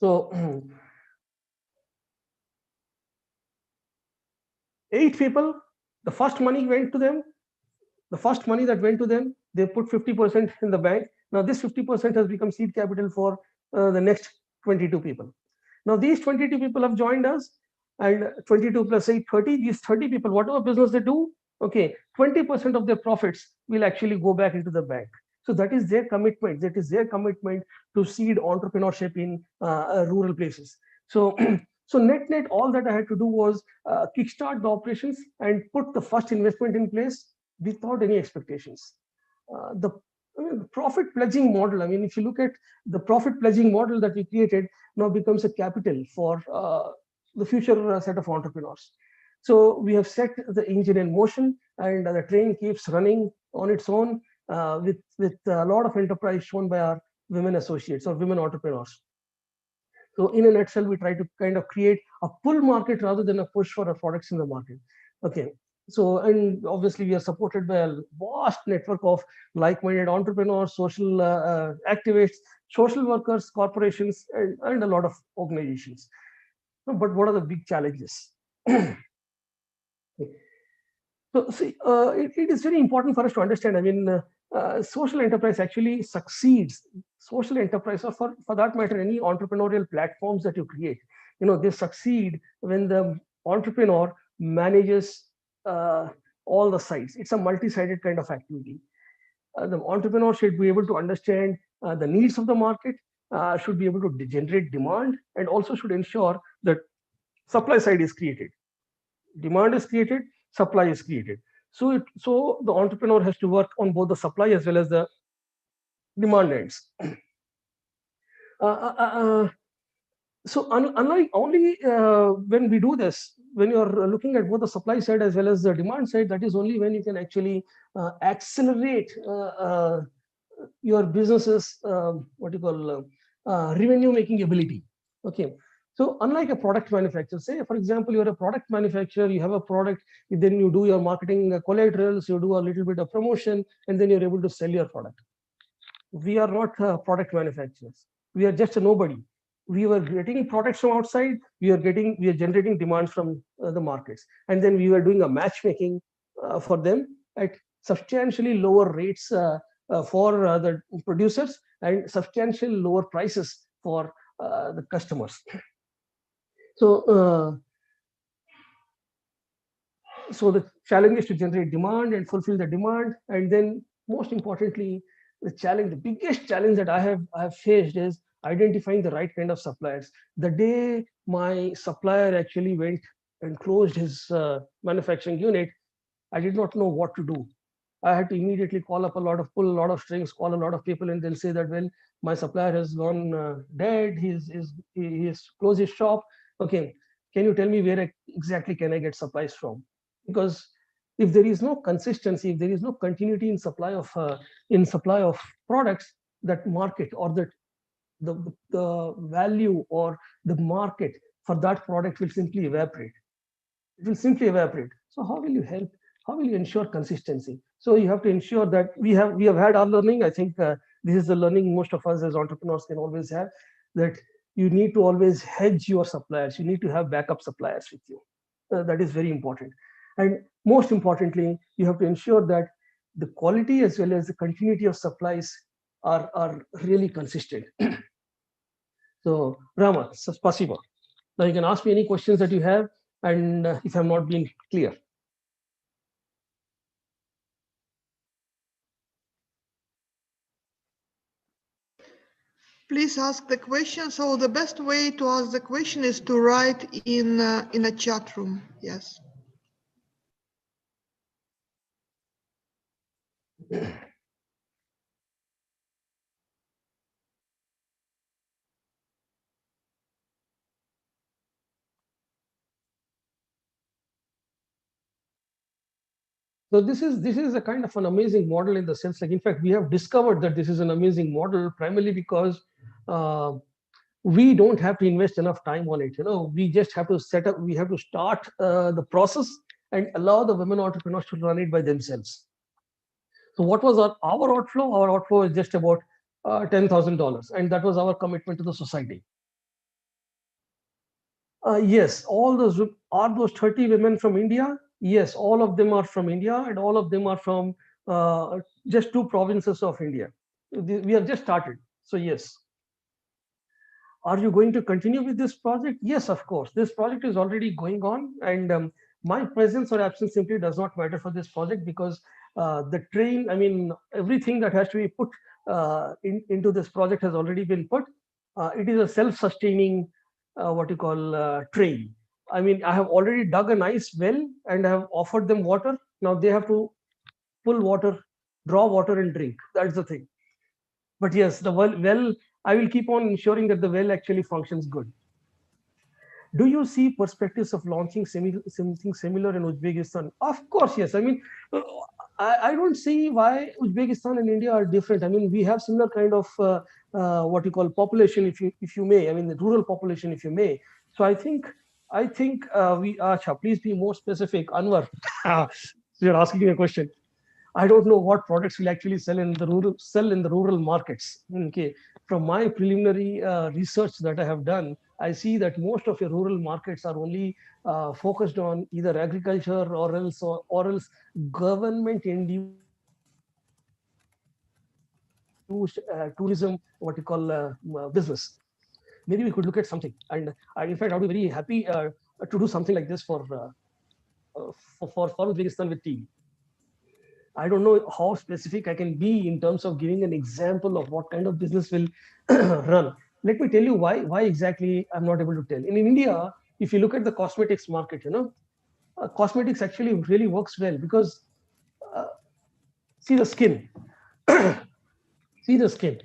So 8 people, the first money went to them. The first money that went to them, they put 50% in the bank. Now this 50% has become seed capital for the next 22 people. Now these 22 people have joined us, and 22 plus 8, 30. These 30 people, whatever business they do, okay, 20% of their profits will actually go back into the bank. So that is their commitment. That is their commitment to seed entrepreneurship in rural places. So, so net, all that I had to do was kickstart the operations and put the first investment in place without any expectations. The profit pledging model, if you look at the profit pledging model that we created, now becomes a capital for the future set of entrepreneurs. So we have set the engine in motion, and the train keeps running on its own with a lot of enterprise shown by our women associates or women entrepreneurs. So in a nutshell, we try to kind of create a pull market rather than a push for our products in the market. Okay. So, and obviously we are supported by a vast network of like-minded entrepreneurs, social activists, social workers, corporations, and a lot of organizations. But what are the big challenges? So see, it is very important for us to understand. I mean, social enterprise actually succeeds. Social enterprise, or for that matter, any entrepreneurial platforms that you create, they succeed when the entrepreneur manages uh, all the sides. It's a multi-sided kind of activity. The entrepreneur should be able to understand the needs of the market, should be able to generate demand, and also should ensure that supply side is created. Demand is created, supply is created. So the entrepreneur has to work on both the supply as well as the demand ends. Uh, uh, uh, uh, unlike only when we do this, when you're looking at both the supply side as well as the demand side, that is only when you can actually accelerate your business's what you call revenue making ability. Okay. So unlike a product manufacturer, say for example, you're a product manufacturer, you have a product, then you do your marketing collaterals, you do a little bit of promotion, and then you're able to sell your product. We are not product manufacturers. We are just a nobody. We were getting products from outside. We are generating demands from the markets, and then we were doing a matchmaking for them at substantially lower rates for the producers and substantial lower prices for the customers. So, so the challenge is to generate demand and fulfill the demand, and then most importantly, the biggest challenge that I have faced is identifying the right kind of suppliers. The day my supplier actually went and closed his manufacturing unit, I did not know what to do. I had to immediately pull a lot of strings, call a lot of people, and they'll say that, well, my supplier has gone dead. He's closed his shop. Okay, can you tell me where exactly can I get supplies from? Because if there is no consistency, if there is no continuity in supply of products, that market or the value or the market for that product will simply evaporate. It will simply evaporate. So how will you help? How will you ensure consistency? So you have to ensure that we have had our learning. I think this is the learning most of us as entrepreneurs can always have, that you need to always hedge your suppliers. You need to have backup suppliers with you. That is very important. And most importantly, you have to ensure that the quality as well as the continuity of supplies are really consistent. So Rama, spasibo. Now you can ask me any questions that you have, and if I'm not being clear. Please ask the question. So the best way to ask the question is to write in a chat room. Yes. So this is a kind of an amazing model, in the sense, like, in fact, we have discovered that this is an amazing model primarily because uh, we don't have to invest enough time on it. We just have to set up. We have to start the process and allow the women entrepreneurs to run it by themselves. So what was our outflow? Our outflow is just about $10,000, and that was our commitment to the society. Yes, all those are those 30 women from India. Yes, all of them are from India, and all of them are from just two provinces of India. We have just started. So yes. Are you going to continue with this project? Yes, of course. This project is already going on, and my presence or absence simply does not matter for this project, because everything that has to be put into this project has already been put. It is a self-sustaining, what you call, train. I mean, I have already dug a nice well and I have offered them water. Now they have to pull water, draw water, and drink. That's the thing. But yes, the well, I will keep on ensuring that the well actually functions good. Do you see perspectives of launching something similar in Uzbekistan? Of course, yes. I mean, I don't see why Uzbekistan and India are different. I mean, we have similar kind of what you call population, if you may. I mean, the rural population, if you may. So I think we. Acha, please be more specific, Anwar. You're asking me a question. I don't know what products will actually sell in the rural markets. Okay, from my preliminary research that I have done, I see that most of your rural markets are only focused on either agriculture or else government induced tourism, what you call business. Maybe we could look at something. And I, in fact, I would be very happy to do something like this for Uzbekistan with TV. I don't know how specific I can be in terms of giving an example of what kind of business will run. Let me tell you why exactly I'm not able to tell. In India, if you look at the cosmetics market, cosmetics actually really works well because uh, see the skin, see the skin.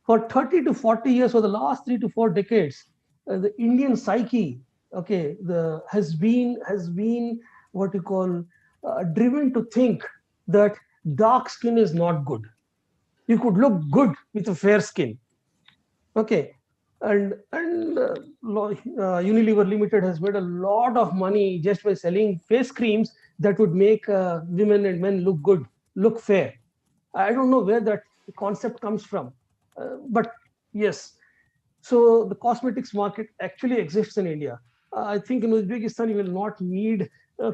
For 30 to 40 years, for the last 3 to 4 decades, the Indian psyche, okay, has been what you call driven to think that dark skin is not good. You could look good with a fair skin, okay. And Unilever Limited has made a lot of money just by selling face creams that would make women and men look good, look fair. I don't know where that concept comes from, but yes. So the cosmetics market actually exists in India. I think in Uzbekistan you will not need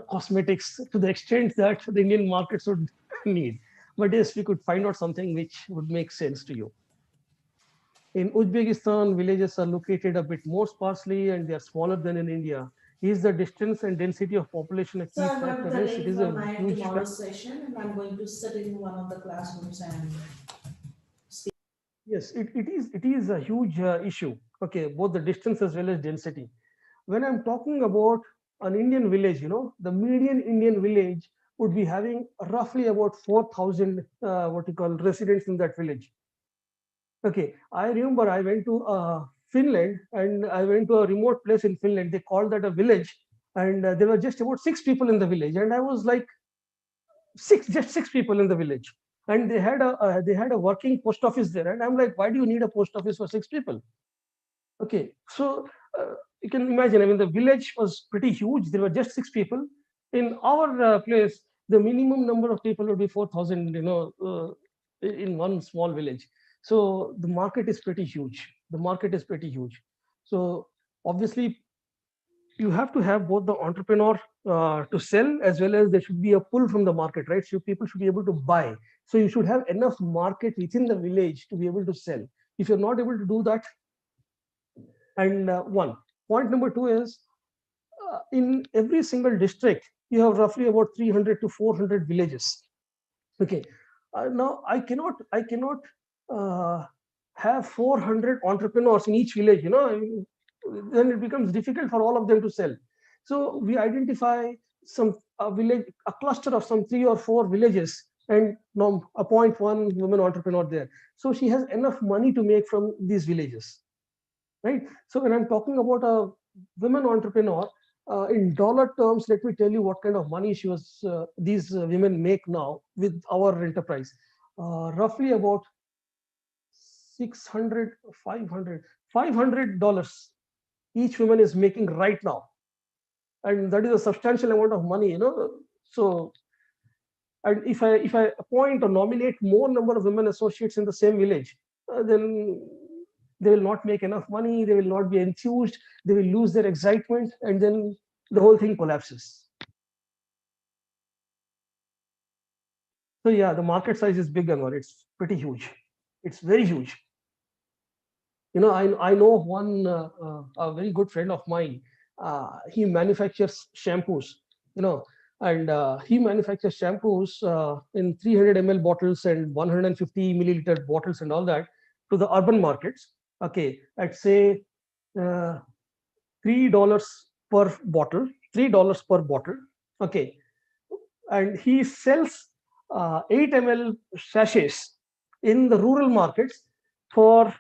cosmetics to the extent that the Indian markets would need. But yes, we could find out something which would make sense to you. In Uzbekistan, villages are located a bit more sparsely and they are smaller than in India. Is the distance and density of population a So key I got factor? the Yes, it link is for a my huge factor. tomorrow's session, and I'm going to sit in one of the classrooms and Yes, it is a huge issue. Okay, both the distance as well as density. When I'm talking about an Indian village, the median Indian village would be having roughly about 4,000 what you call residents in that village. Okay, I remember I went to Finland and I went to a remote place in Finland. They called that a village, and there were just about 6 people in the village, and I was like, just 6 people in the village, and they had a working post office there, and I'm like, why do you need a post office for 6 people? Okay, so you can imagine. I mean, the village was pretty huge. There were just 6 people. In our place, the minimum number of people would be 4,000. In one small village. So the market is pretty huge. The market is pretty huge. So obviously, you have to have both the entrepreneur to sell as well as there should be a pull from the market, right? So people should be able to buy. So you should have enough market within the village to be able to sell. If you're not able to do that, and one point number two is in every single district you have roughly about 300 to 400 villages. Okay, now I cannot uh, have 400 entrepreneurs in each village. Then it becomes difficult for all of them to sell. So we identify a cluster of some 3 or 4 villages, and appoint one woman entrepreneur there. So she has enough money to make from these villages, right? So when I'm talking about a women entrepreneur, in dollar terms, let me tell you what kind of money these women make now with our enterprise. Roughly about 600, 500, $500 each woman is making right now, and that is a substantial amount of money. So, and if I appoint or nominate more number of women associates in the same village, then they will not make enough money, they will not be enthused, they will lose their excitement, and then the whole thing collapses. So yeah, the market size is big, Anwar. It's pretty huge. It's very huge. I know of one a very good friend of mine. He manufactures shampoos, you know, and he manufactures shampoos in 300 ml bottles and 150 milliliter bottles and all that to the urban markets. Okay, at say uh, $3 per bottle, $3 per bottle. Okay, and he sells 8 ml sachets in the rural markets for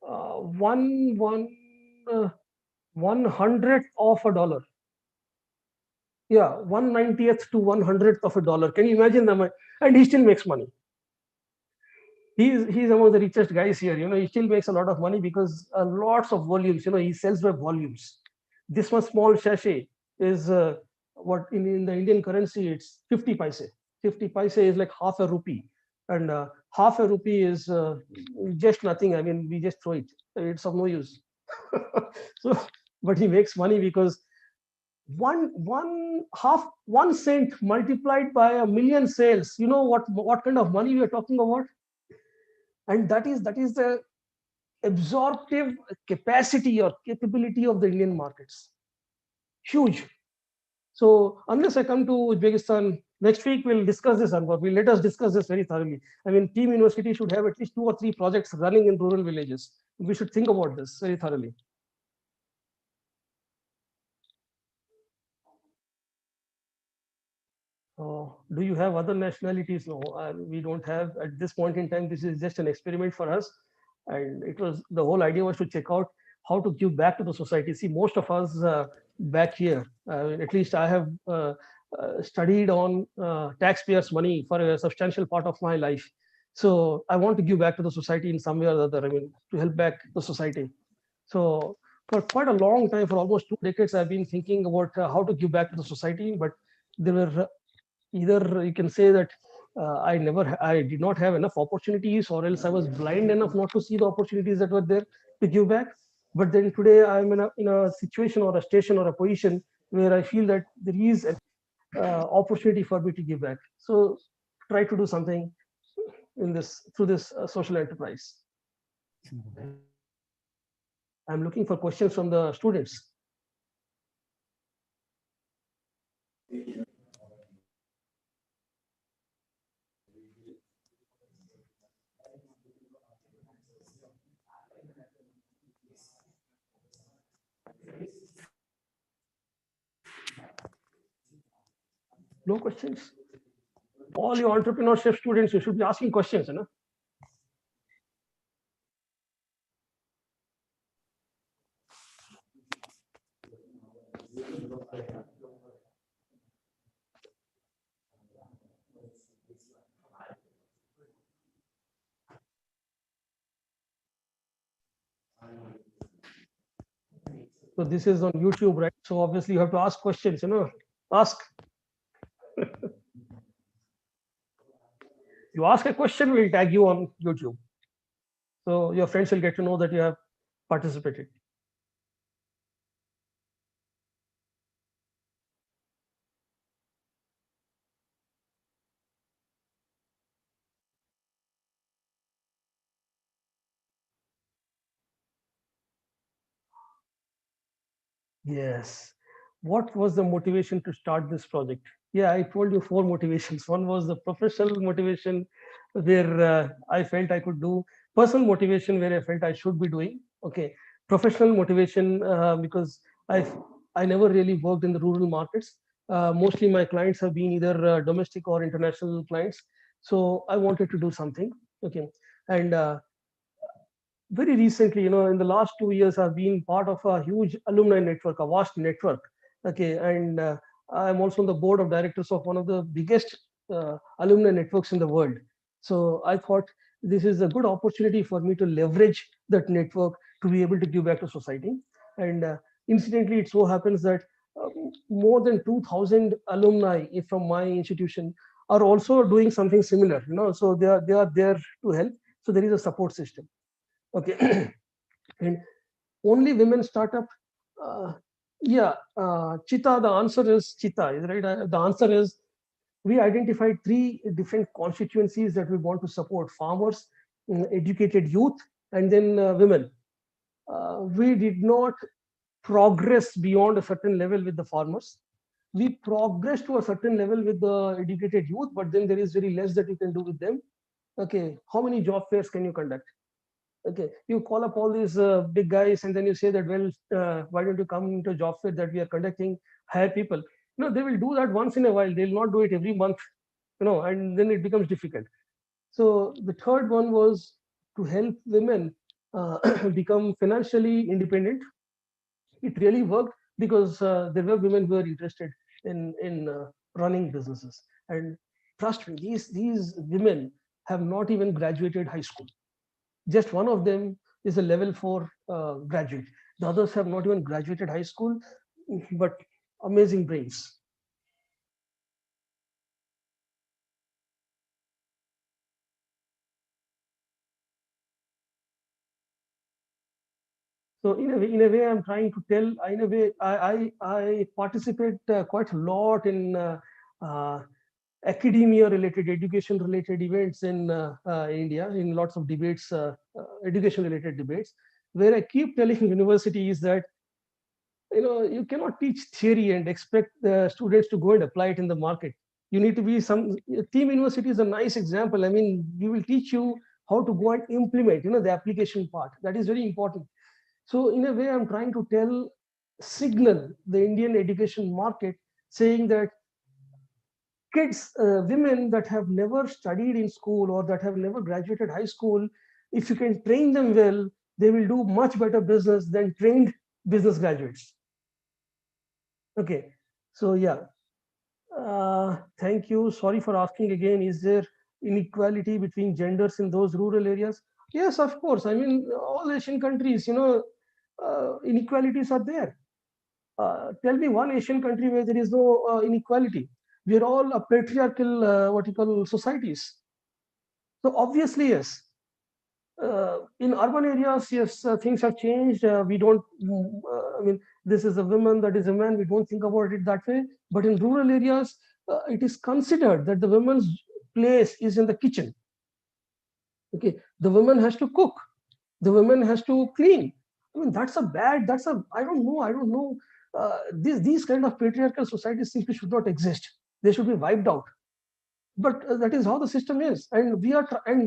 uh, 1/100th of a dollar. Yeah, 1/90th to 1/100th of a dollar. Can you imagine that? And he still makes money. He's among the richest guys here. He still makes a lot of money because lots of volumes. He sells by volumes. This one small sachet is what in the Indian currency it's 50 paise. 50 paise is like half a rupee, and half a rupee is just nothing. I mean, we just throw it. It's of no use. So, but he makes money because one cent multiplied by a million sales. You know what kind of money we are talking about? And that is the absorptive capacity or capability of the Indian markets. Huge. So unless I come to Uzbekistan next week, we'll discuss this, Anwar. Let us discuss this very thoroughly. I mean, Team University should have at least 2 or 3 projects running in rural villages. We should think about this very thoroughly. Do you have other nationalities? No, we don't have at this point in time. This is just an experiment for us, and it was the whole idea was to check out how to give back to the society. See, most of us back here, at least I have studied on taxpayers' money for a substantial part of my life. So I want to give back to the society in some way or other. I mean, to help back the society. So for quite a long time, for almost 2 decades, I've been thinking about how to give back to the society, but there were either you can say that I did not have enough opportunities, or else I was blind enough not to see the opportunities that were there to give back. But then today I'm in a situation or a station or a position where I feel that there is an opportunity for me to give back. So try to do something in this through this social enterprise. I'm looking for questions from the students. No questions? All your entrepreneurship students, you should be asking questions, you know. So this is on YouTube, right? So obviously you have to ask questions, you know. Ask. You ask a question, we'll tag you on YouTube. So your friends will get to know that you have participated. Yes. What was the motivation to start this project? Yeah, I told you 4 motivations. One was the professional motivation, where I felt I could do. Personal motivation, where I felt I should be doing. Okay. Professional motivation, because I I never really worked in the rural markets. Mostly my clients have been either domestic or international clients. So I wanted to do something. Okay. And very recently, in the last 2 years, I've been part of a huge alumni network, a vast network. Okay, and I'm also on the board of directors of one of the biggest alumni networks in the world. So I thought this is a good opportunity for me to leverage that network to be able to give back to society. And incidentally, it so happens that more than 2,000 alumni from my institution are also doing something similar. So they are there to help. So there is a support system. Okay. And only women startup. Yeah, Chita, the answer is Chita, right? The answer is we identified 3 different constituencies that we want to support: farmers, educated youth, and then women. We did not progress beyond a certain level with the farmers. We progressed to a certain level with the educated youth, but then there is very less that you can do with them. Okay, how many job fairs can you conduct? Okay, you call up all these big guys, and then you say that, well, why don't you come into job fair that we are conducting, hire people. They will do that once in a while. They'll not do it every month, and then it becomes difficult. So the third one was to help women become financially independent. It really worked because there were women who were interested in running businesses. And trust me, these women have not even graduated high school. Just one of them is a level 4 graduate. The others have not even graduated high school, but amazing brains. So in a way, I'm trying to tell. In a way, I participate quite a lot in academia-related, education-related events in India, in lots of debates, education-related debates, where I keep telling universities that you cannot teach theory and expect the students to go and apply it in the market. You need to be some team university is a nice example. I mean, we will teach you how to go and implement, the application part. That is very important. So in a way, I'm trying to signal the Indian education market, saying that kids, women that have never studied in school or that have never graduated high school, if you can train them well, they will do much better business than trained business graduates. Okay, so yeah, thank you. Sorry for asking again, is there inequality between genders in those rural areas? Yes, of course. I mean, all Asian countries, inequalities are there. Tell me one Asian country where there is no inequality. We are all a patriarchal, what you call, societies. So obviously, yes. In urban areas, yes, things have changed. We don't, I mean, this is a woman, that is a man. We don't think about it that way. But in rural areas, it is considered that the woman's place is in the kitchen. Okay, the woman has to cook. The woman has to clean. I mean, I don't know. These kind of patriarchal societies simply should not exist. They should be wiped out. But that is how the system is, and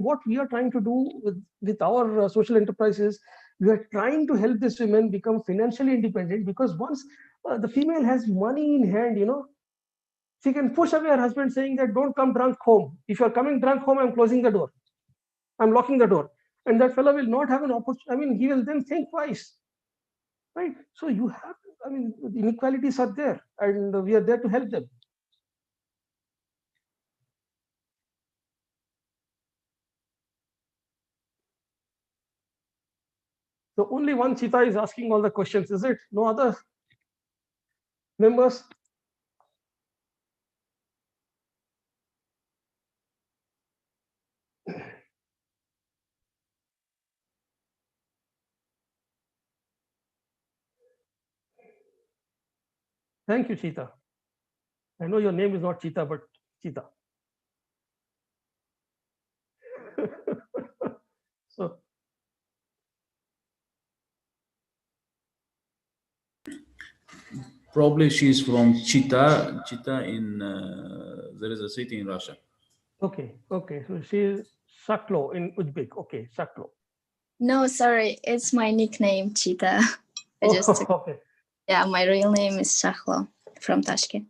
what we are trying to do with our social enterprises, we are trying to help this women become financially independent, because once the female has money in hand, she can push away her husband, saying that don't come drunk home. If you're coming drunk home, I'm closing the door, I'm locking the door, and that fellow will not have an opportunity. I mean, he will then think twice, right? So you have, I mean, the inequalities are there, and we are there to help them. So only one cheetah is asking all the questions, is it? No other members? Thank you, cheetah. I know your name is not cheetah, but cheetah. So Probably she's from Chita. Chita in there is a city in Russia. okay. So she is Shaklo in Uzbek. Okay, Shaklo. No, sorry, it's my nickname, Cheetah. I just took, Okay. yeah, my real name is Shahlo from Tashkent.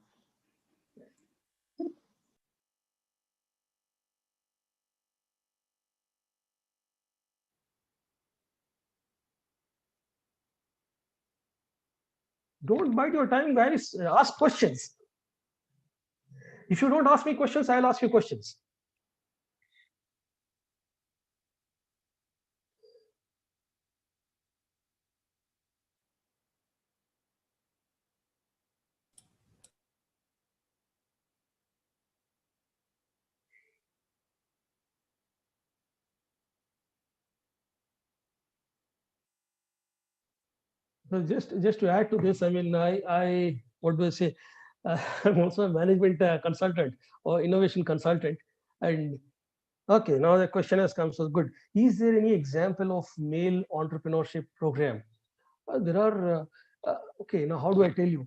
Don't bite your time, guys. Ask questions. If you don't ask me questions, I'll ask you questions. So just to add to this, I mean, I what do I say? I'm also a management consultant or innovation consultant, and okay, now the question has come. So good. Is there any example of male entrepreneurship program? There are. Okay, now how do I tell you?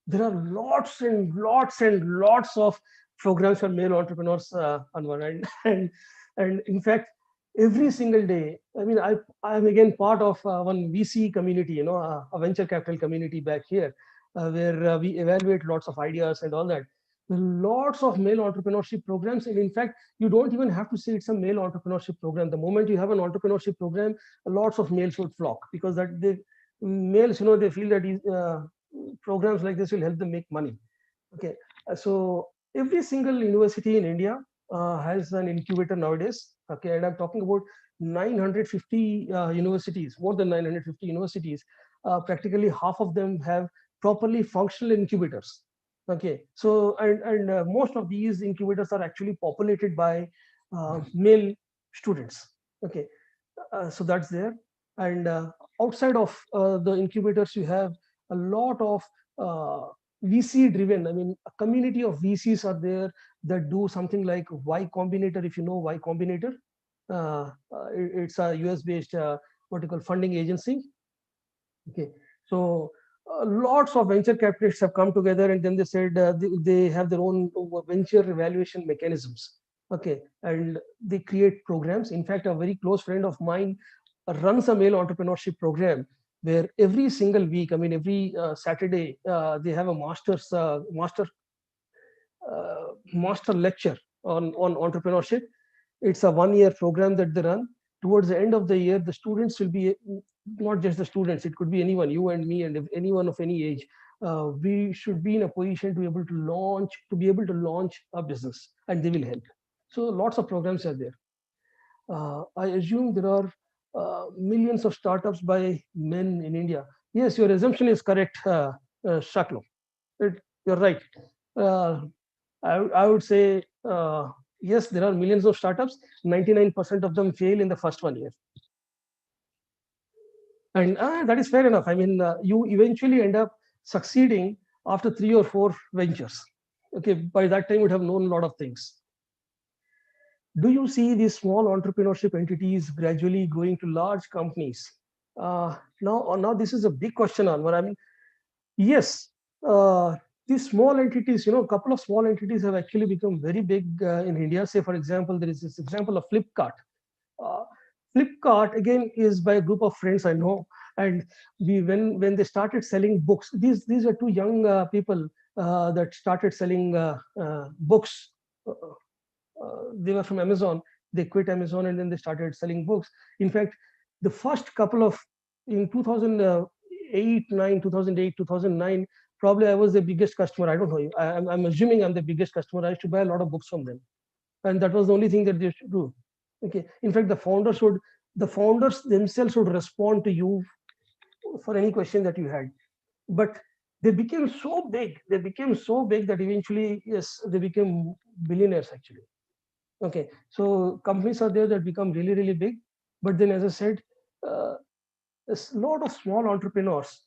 There are lots and lots and lots of programs for male entrepreneurs on one hand, and in fact, every single day. I mean, I am again part of one VC community, a venture capital community back here, where we evaluate lots of ideas and all that. There are lots of male entrepreneurship programs, and in fact, you don't even have to say it's a male entrepreneurship program. The moment you have an entrepreneurship program, lots of males would flock, because that they males, they feel that programs like this will help them make money. Okay, so every single university in India has an incubator nowadays. Okay, and I'm talking about 950 universities, more than 950 universities. Practically half of them have properly functional incubators. Okay, so and most of these incubators are actually populated by male students. Okay, so that's there. And outside of the incubators, you have a lot of VC driven. I mean, a community of VCs are there that do something like Y Combinator. If you know Y Combinator, it's a US based what you call funding agency. Okay, so lots of venture capitalists have come together, and then they said they have their own venture evaluation mechanisms. Okay, and they create programs. In fact, a very close friend of mine runs a male entrepreneurship program where every single week, I mean, every Saturday, they have a master lecture on entrepreneurship. It's a 1 year program that they run. Towards the end of the year, the students will be, not just the students, it could be anyone, you and me, and if anyone of any age, we should be in a position to be able to launch a business, and they will help. So lots of programs are there. I assume there are millions of startups by men in India. Yes, your assumption is correct, Shaklo. You're right. Uh, I would say, yes, there are millions of startups. 99% of them fail in the first 1 year. And that is fair enough. I mean, you eventually end up succeeding after 3 or 4 ventures. Okay, by that time, you would have known a lot of things. Do you see these small entrepreneurship entities gradually growing to large companies? Now this is a big question, Anwar. I mean, yes, these small entities, a couple of small entities have actually become very big in India. Say, for example, there is this example of Flipkart. Uh, Flipkart again is by a group of friends I know, and when they started selling books, these are two young people that started selling books. They were from Amazon. They quit Amazon and then they started selling books. In fact, the first couple of in 2008, 9, 2008, 2009, probably I was the biggest customer. I don't know. I'm assuming I'm the biggest customer. I used to buy a lot of books from them, and that was the only thing that they should do. Okay. In fact, the founders themselves would respond to you for any question that you had. But they became so big. They became so big that eventually, yes, they became billionaires actually. Okay, so companies are there that become really, really big. But then, as I said, uh, a lot of small entrepreneurs,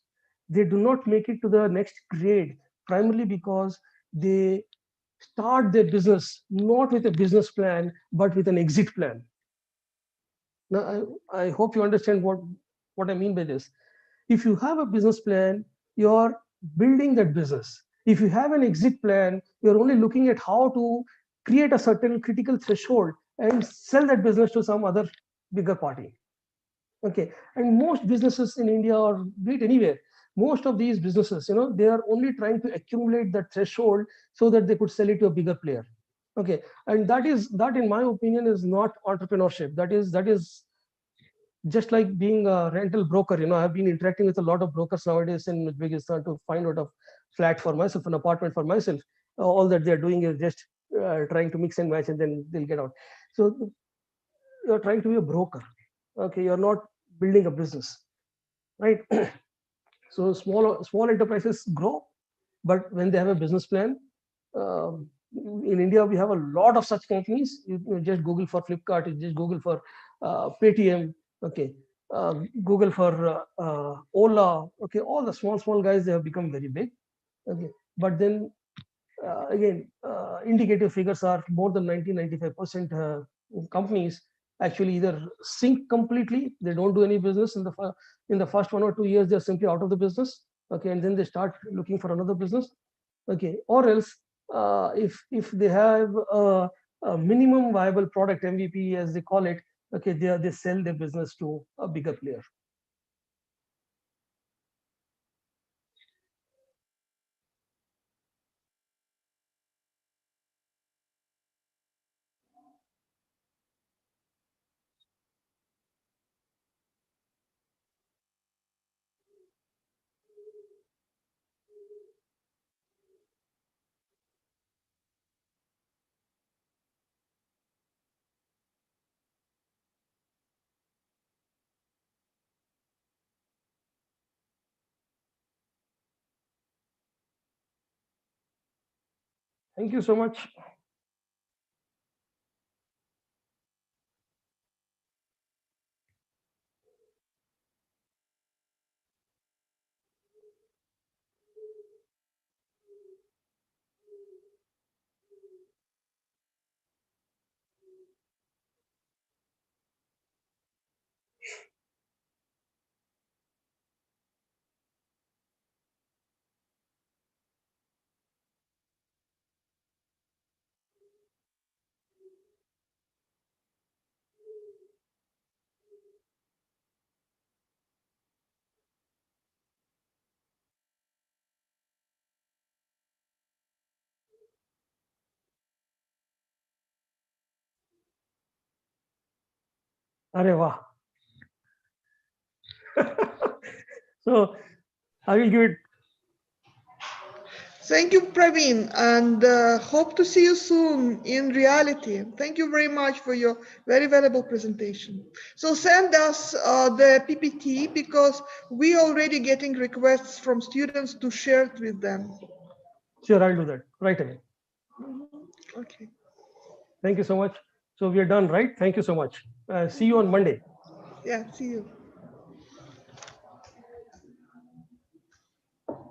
they do not make it to the next grade, primarily because they start their business not with a business plan, but with an exit plan. Now, I hope you understand what I mean by this. If you have a business plan, you're building that business. If you have an exit plan, you're only looking at how to create a certain critical threshold and sell that business to some other bigger party. Okay, and most businesses in India or be it anywhere, most of these businesses, they are only trying to accumulate that threshold so that they could sell it to a bigger player. Okay, and that in my opinion is not entrepreneurship. That is just like being a rental broker. I've been interacting with a lot of brokers nowadays in Uzbekistan to find out a flat for myself, an apartment for myself. All that they're doing is just trying to mix and match, and then they'll get out. So you're trying to be a broker. Okay, you're not building a business, right? So small enterprises grow, but when they have a business plan, in India we have a lot of such companies. You just Google for Flipkart, you just Google for Paytm, okay, Google for Ola, okay, all the small guys, they have become very big, okay. But then again, indicative figures are more than 90-95% companies actually either sink completely. They don't do any business in the first 1 or 2 years. They're simply out of the business, okay, and then they start looking for another business, okay. Or else, if they have a minimum viable product, MVP as they call it, okay, they sell their business to a bigger player. Thank you so much. Arey wah. So I will give it. Thank you, Praveen, and hope to see you soon in reality. Thank you very much for your very valuable presentation. So send us the PPT because we already getting requests from students to share it with them. Sure, I'll do that right away. Okay. Thank you so much. So we are done, right? Thank you so much. See you on Monday. Yeah, see you.